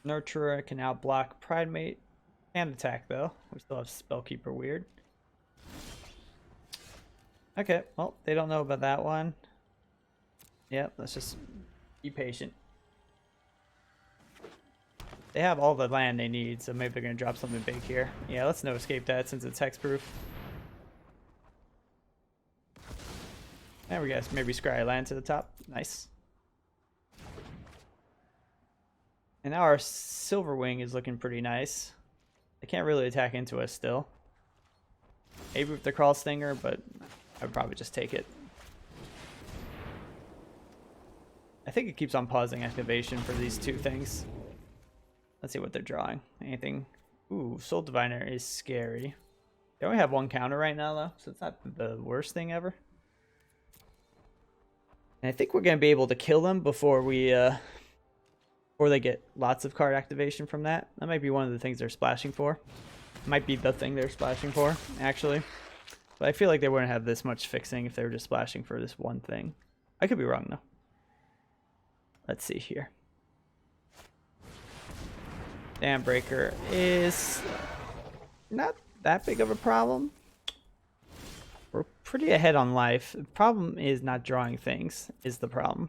Nurturer can outblock Pridemate. Can attack though. We still have Spellkeeper Weird. Okay, well, they don't know about that one. Yep, let's just be patient. They have all the land they need, so maybe they're going to drop something big here. Yeah, let's no escape that since it's hexproof. There we go. Maybe scry land to the top. Nice. And now our Silver Wing is looking pretty nice. They can't really attack into us still. Maybe with the Crawl Stinger, but I would probably just take it. I think it keeps on pausing activation for these 2 things. Let's see what they're drawing. Anything? Ooh, Soul Diviner is scary. They only have 1 counter right now, though, so it's not the worst thing ever. And I think we're going to be able to kill them before we, before they get lots of card activation from that. That might be one of the things they're splashing for. Might be the thing they're splashing for, actually. But I feel like they wouldn't have this much fixing if they were just splashing for this one thing. I could be wrong, though. Let's see here. Dam Breaker is not that big of a problem. We're pretty ahead on life. The problem is not drawing things is the problem.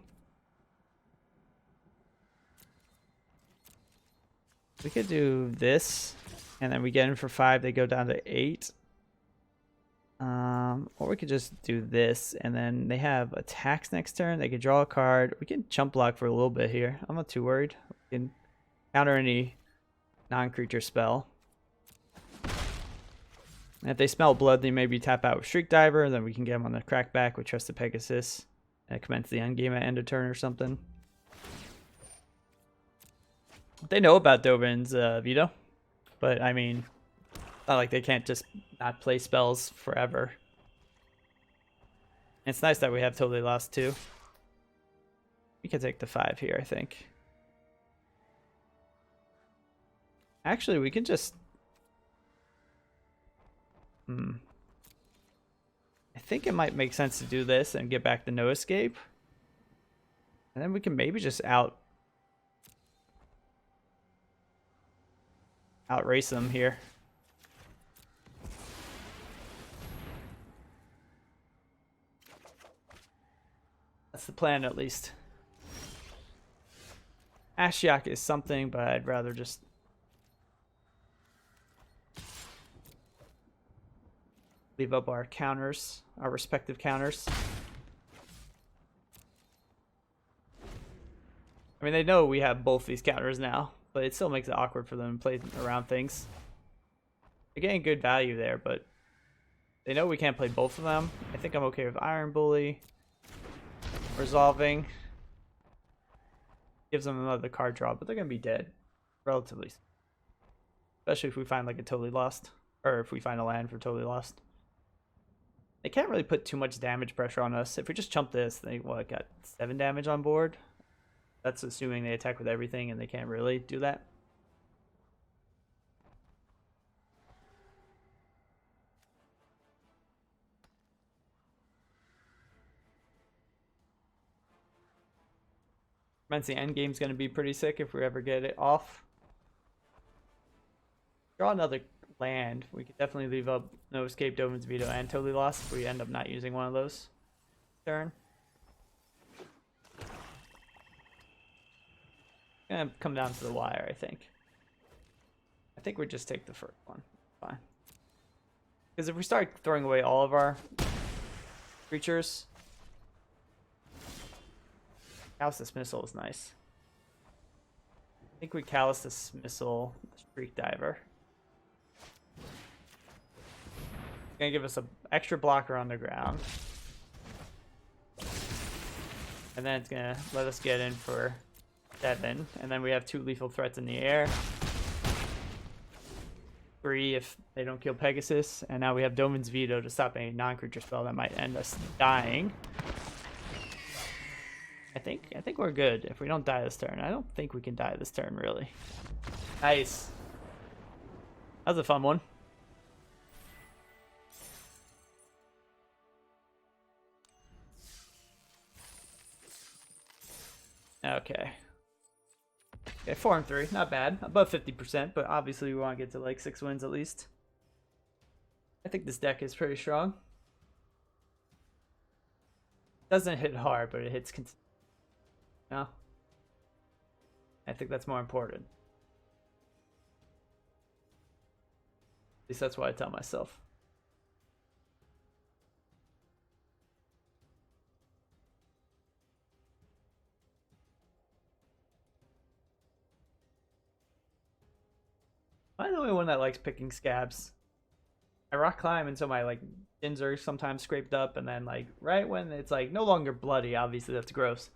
We could do this, and then we get in for 5, they go down to 8. Or we could just do this, and then they have attacks next turn. They could draw a card. We can chump block for a little bit here. I'm not too worried. We can counter any non-creature spell. And if they smell blood, they maybe tap out with Shriek Diver, and then we can get them on the crackback with Trusted Pegasus and commence the endgame at end of turn or something. They know about Dovin's Veto, but I mean, it's not like they can't just not play spells forever. And it's nice that we have Totally Lost too. We can take the 5 here, I think. Actually, we can just... I think it might make sense to do this and get back the no escape. And then we can maybe just outrace them here. That's the plan, at least. Ashiok is something, but I'd rather just... leave up our counters, our respective counters. I mean, they know we have both these counters now, but it still makes it awkward for them to play around things. They're getting good value there, but they know we can't play both of them. I think I'm okay with Iron Bully. Resolving. Gives them another card draw, but they're going to be dead. Relatively. Especially if we find like a Totally Lost. Or if we find a land for Totally Lost. They can't really put too much damage pressure on us. If we just chump this, they got 7 damage on board. That's assuming they attack with everything, and they can't really do that. Means the end game's gonna be pretty sick if we ever get it off. Draw another land. We could definitely leave up No Escape, Dovin's Veto, and Totally Lost if we end up not using one of those turn. Gonna come down to the wire, I think. I think we just take the first one. Fine. Because if we start throwing away all of our creatures, Callous Dismissal is nice. I think we Callous Dismissal Streak Diver. Gonna give us an extra blocker on the ground. And then it's gonna let us get in for 7. And then we have 2 lethal threats in the air. 3 if they don't kill Pegasus. And now we have Dovin's Veto to stop any non-creature spell that might end us dying. I think we're good if we don't die this turn. I don't think we can die this turn, really. Nice. That was a fun one. Okay. Okay, 4 and 3, not bad. Above 50%, but obviously we want to get to like 6 wins at least. I think this deck is pretty strong. Doesn't hit hard, but it hits consistently. No. I think that's more important. At least that's what I tell myself. I'm the only one that likes picking scabs. I rock climb until my like shins are sometimes scraped up, and then like right when it's like no longer bloody, obviously that's gross.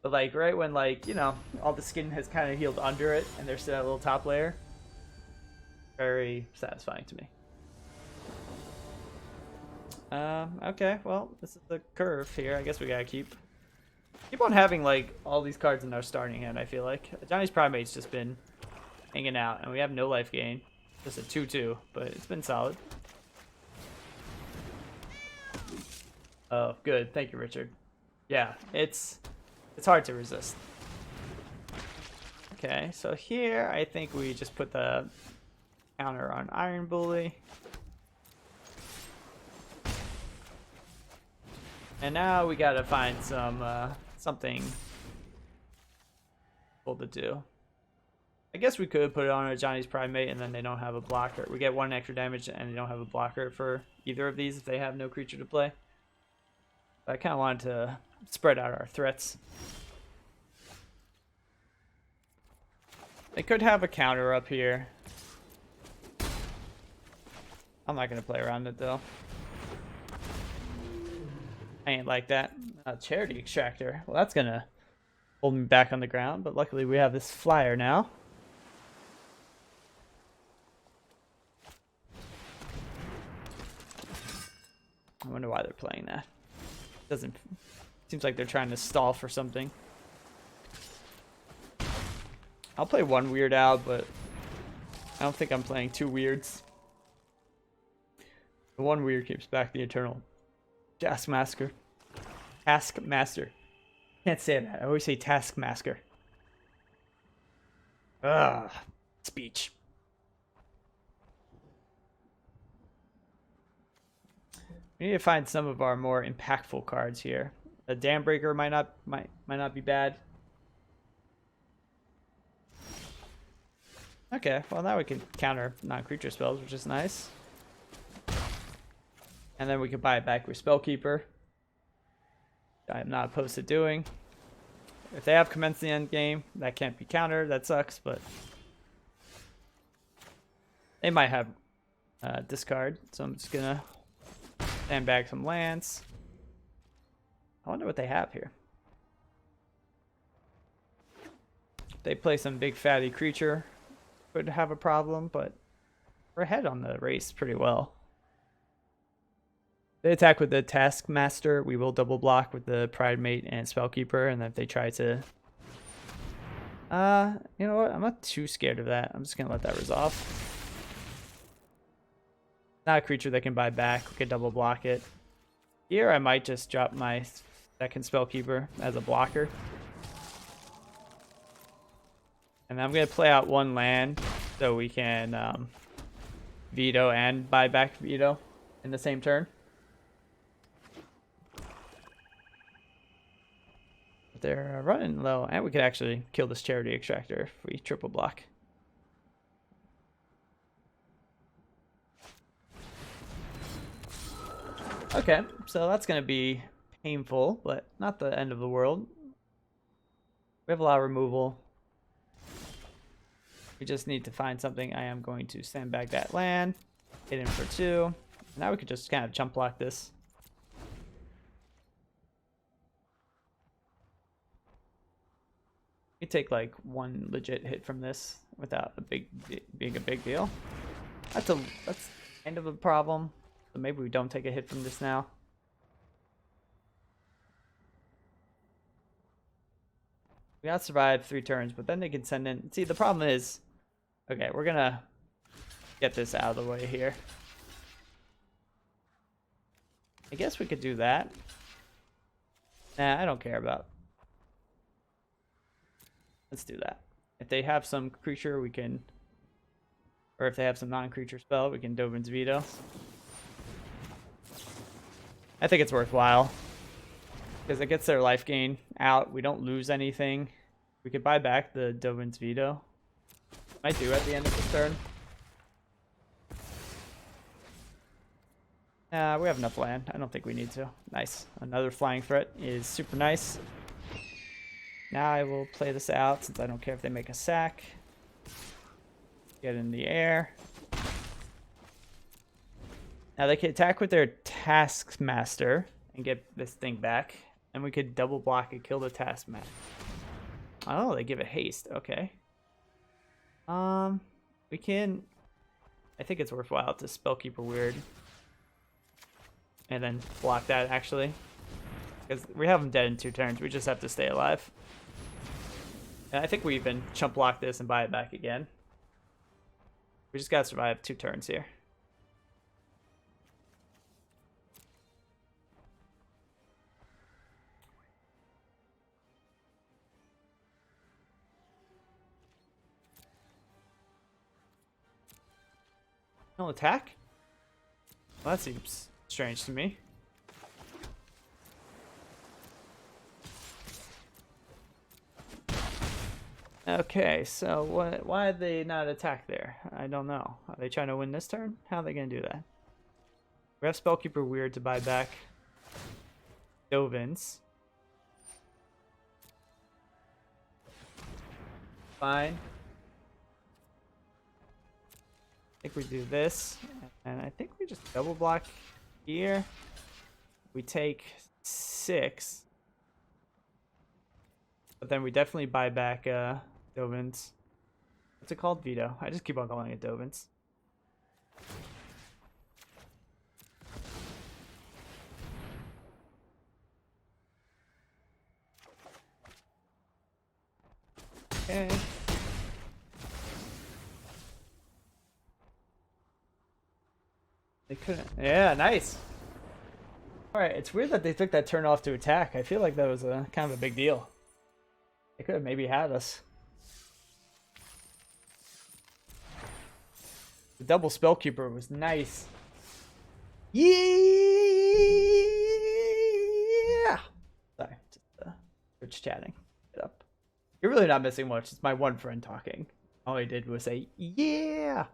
But like right when like, you know, all the skin has kind of healed under it and there's still that little top layer. Very satisfying to me. Okay, well, this is the curve here. I guess we gotta keep on having like all these cards in our starting hand, I feel like. Johnny's Primate's just been hanging out, and we have no life gain. Just a 2/2, but it's been solid. Oh, good. Thank you, Richard. Yeah, it's hard to resist. Okay, so here I think we just put the counter on Iron Bully. And now we gotta find some something cool to do. I guess we could put it on a Johnny's Primate, and then they don't have a blocker. We get 1 extra damage, and they don't have a blocker for either of these if they have no creature to play. But I kind of wanted to spread out our threats. They could have a counter up here. I'm not going to play around it, though. I ain't like that. Charity Extractor. Well, that's going to hold me back on the ground, but luckily we have this flyer now. I wonder why they're playing that. Doesn't seems like they're trying to stall for something. I'll play 1 Weird out, but I don't think I'm playing 2 weirds. The 1 weird keeps back the eternal Taskmaster. Taskmaster. Can't say that. I always say Taskmaster. Ugh. Speech. We need to find some of our more impactful cards here. A Dam Breaker might not be bad. Okay, well now we can counter non-creature spells, which is nice. And then we can buy it back with Spellkeeper. I'm not opposed to doing. If they have Commence the End Game, that can't be countered. That sucks, but they might have discard. So I'm just gonna stand back some lands. I wonder what they have here. They play some big fatty creature, could have a problem, but we're ahead on the race pretty well. They attack with the Taskmaster. We will double block with the Pride Mate and Spellkeeper, and if they try to You know what? I'm not too scared of that. I'm just gonna let that resolve. Not a creature that can buy back. We could double block it. Here, I might just drop my second Spellkeeper as a blocker. And I'm gonna play out one land so we can veto and buy back veto in the same turn. They're running low, and we could actually kill this Charity Extractor if we triple block. Okay, so that's going to be painful, but not the end of the world. We have a lot of removal. We just need to find something. I am going to sandbag that land, hit in for 2. Now we could just kind of jump block this. We take like one legit hit from this without being a big deal. That's kind of a problem. So maybe we don't take a hit from this now. We gotta survive 3 turns, but then they can send in. See, the problem is, okay, we're gonna get this out of the way here. I guess we could do that. Nah, I don't care about. Let's do that. If they have some creature, we can, or if they have some non-creature spell, we can Dovin's Veto. I think it's worthwhile because it gets their life gain out. We don't lose anything. We could buy back the Dovin's Veto. Might do at the end of this turn. We have enough land. I don't think we need to. Nice. Another flying threat is super nice. Now I will play this out since I don't care if they make a sack. Get in the air. Now they can attack with their Taskmaster and get this thing back. And we could double block and kill the Taskmaster. Oh, they give it haste. Okay. We can. I think it's worthwhile to Spellkeeper Weird. And then block that actually. Because we have them dead in 2 turns. We just have to stay alive. And I think we even chump block this and buy it back again. We just gotta survive 2 turns here. No attack? Well, that seems strange to me. Okay, so why did they not attack there? I don't know. Are they trying to win this turn? How are they going to do that? We have Spellkeeper Weird to buy back Dovin's. Fine. I think we do this, and I think we just double block here. We take 6. But then we definitely buy back Dovin's. What's it called? Veto. I just keep on calling it Dovin's. Okay. They couldn't. Yeah, nice. Alright, it's weird that they took that turn off to attack. I feel like that was a kind of a big deal. They could have maybe had us. The double Spellkeeper was nice. Yeah! Sorry, just chatting. Get up. You're really not missing much. It's my one friend talking. All he did was say, yeah!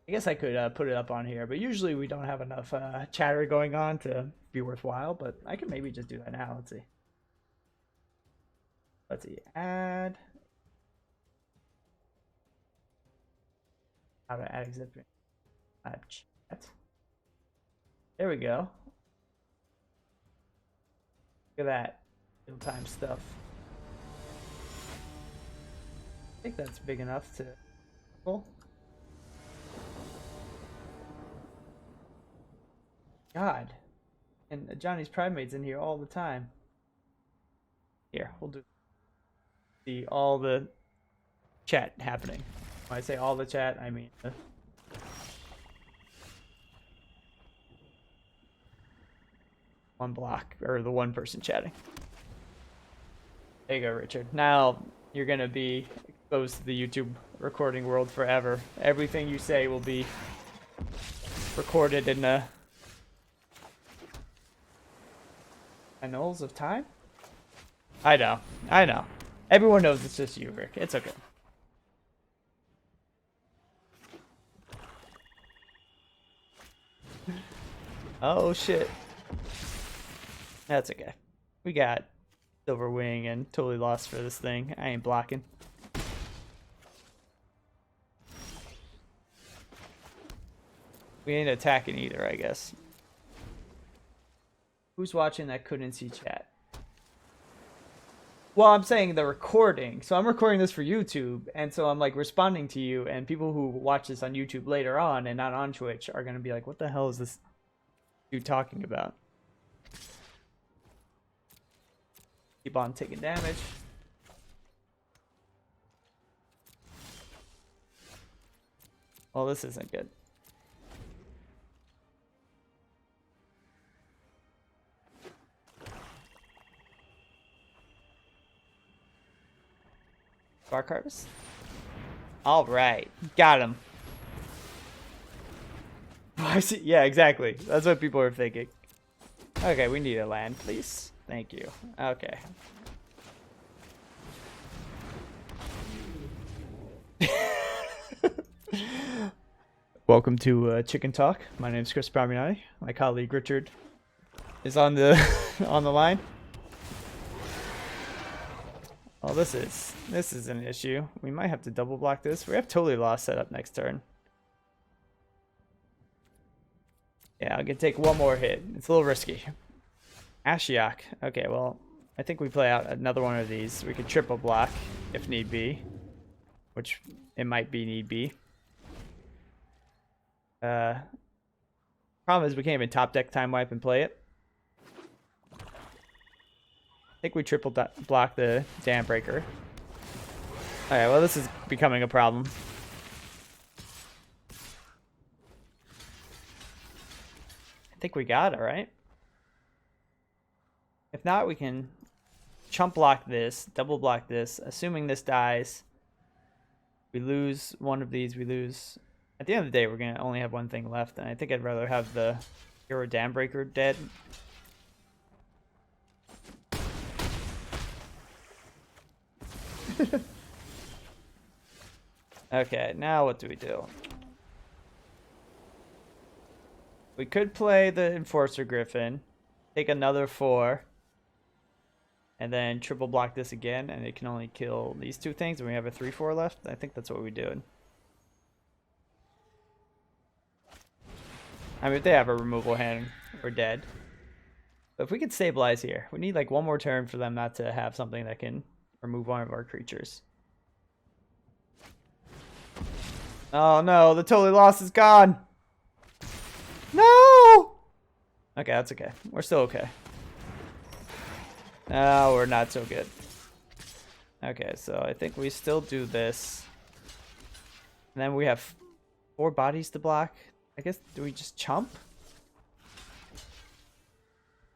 I guess I could put it up on here, but usually we don't have enough chatter going on to be worthwhile, but I can maybe just do that now. Let's see. Let's see. Add. How to add exhibit. Add chat. There we go. Look at that. Real-time stuff. I think that's big enough to. Cool. God. And Johnny's Primate's in here all the time. Here, we'll do see all the chat happening. When I say all the chat, I mean the one block, or the one person chatting. There you go, Richard. Now you're gonna be exposed to the YouTube recording world forever. Everything you say will be recorded in the annals of time. I know. Everyone knows it's just you, Rick. It's okay. Oh shit. That's okay. We got Silver Wing and totally lost for this thing. I ain't blocking. We ain't attacking either, I guess. Who's watching that couldn't see chat? Well, I'm saying the recording. So I'm recording this for YouTube, and so I'm like responding to you, and people who watch this on YouTube later on and not on Twitch are gonna be like, what the hell is this dude talking about? Keep on taking damage. Well, this isn't good. Spark Harvest? Alright. Got him. Yeah, exactly. That's what people are thinking. Okay, we need a land, please. Thank you. Okay. Welcome to Chicken Talk. My name is Chris Parminati. My colleague Richard is on the on the line. Well, this is an issue. We might have to double block this. We have totally lost set up next turn. Yeah, I can take one more hit. It's a little risky. Ashiok. Okay, well, I think we play out another one of these. We could triple block if need be, which it might be need be. Problem is we can't even top deck time wipe and play it. I think we triple block the Dam Breaker. Alright, well, this is becoming a problem. I think we got it, right? If not, we can chump block this, double block this, assuming this dies. We lose one of these, we lose. At the end of the day, we're going to only have one thing left, and I think I'd rather have the Hero Dam Breaker dead. Okay, now what do we do? We could play the Enforcer Griffin, take another 4, and then triple block this again, and it can only kill these two things, and we have a 3/4 left. I think that's what we do. I mean, if they have a removal hand, we're dead. But if we could stabilize here, we need like one more turn for them not to have something that can remove one of our creatures. Oh no, the totally lost is gone. No! Okay, that's okay. We're still okay. No, we're not so good. Okay, so I think we still do this. And then we have 4 bodies to block. I guess, do we just chump?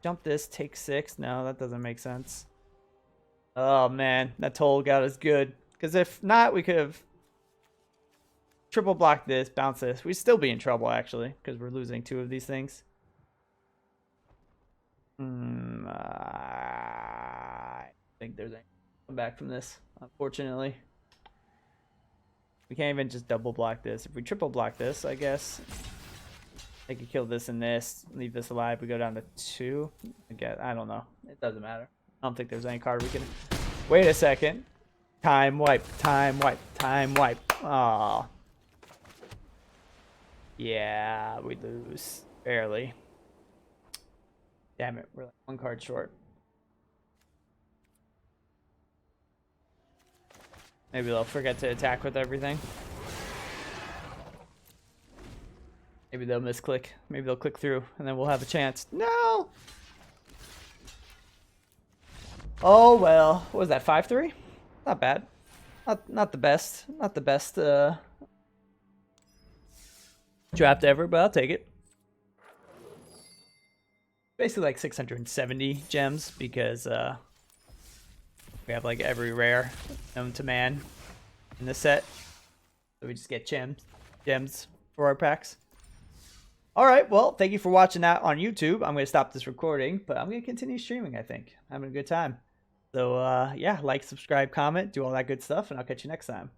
Jump this, take 6. No, that doesn't make sense. Oh man, that toll got us good. Because if not, we could have triple blocked this, bounce this. We'd still be in trouble, actually, because we're losing 2 of these things. I think there's a comeback from this, unfortunately. We can't even just double block this. If we triple block this, I guess I could kill this and this, leave this alive. We go down to 2. Again, I don't know. It doesn't matter. I don't think there's any card we can. Wait a second. Time wipe. Time wipe. Time wipe. Aw. Yeah, we lose. Barely. Damn it. We're like 1 card short. Maybe they'll forget to attack with everything. Maybe they'll misclick. Maybe they'll click through, and then we'll have a chance. No! Oh well, what was that, 5-3? Not bad. Not the best. Not the best draft ever, but I'll take it. Basically like 670 gems because we have like every rare known to man in the set. So we just get gems for our packs. Alright, well, thank you for watching that on YouTube. I'm going to stop this recording, but I'm going to continue streaming, I think. Having a good time. So, yeah, like, subscribe, comment, do all that good stuff, and I'll catch you next time.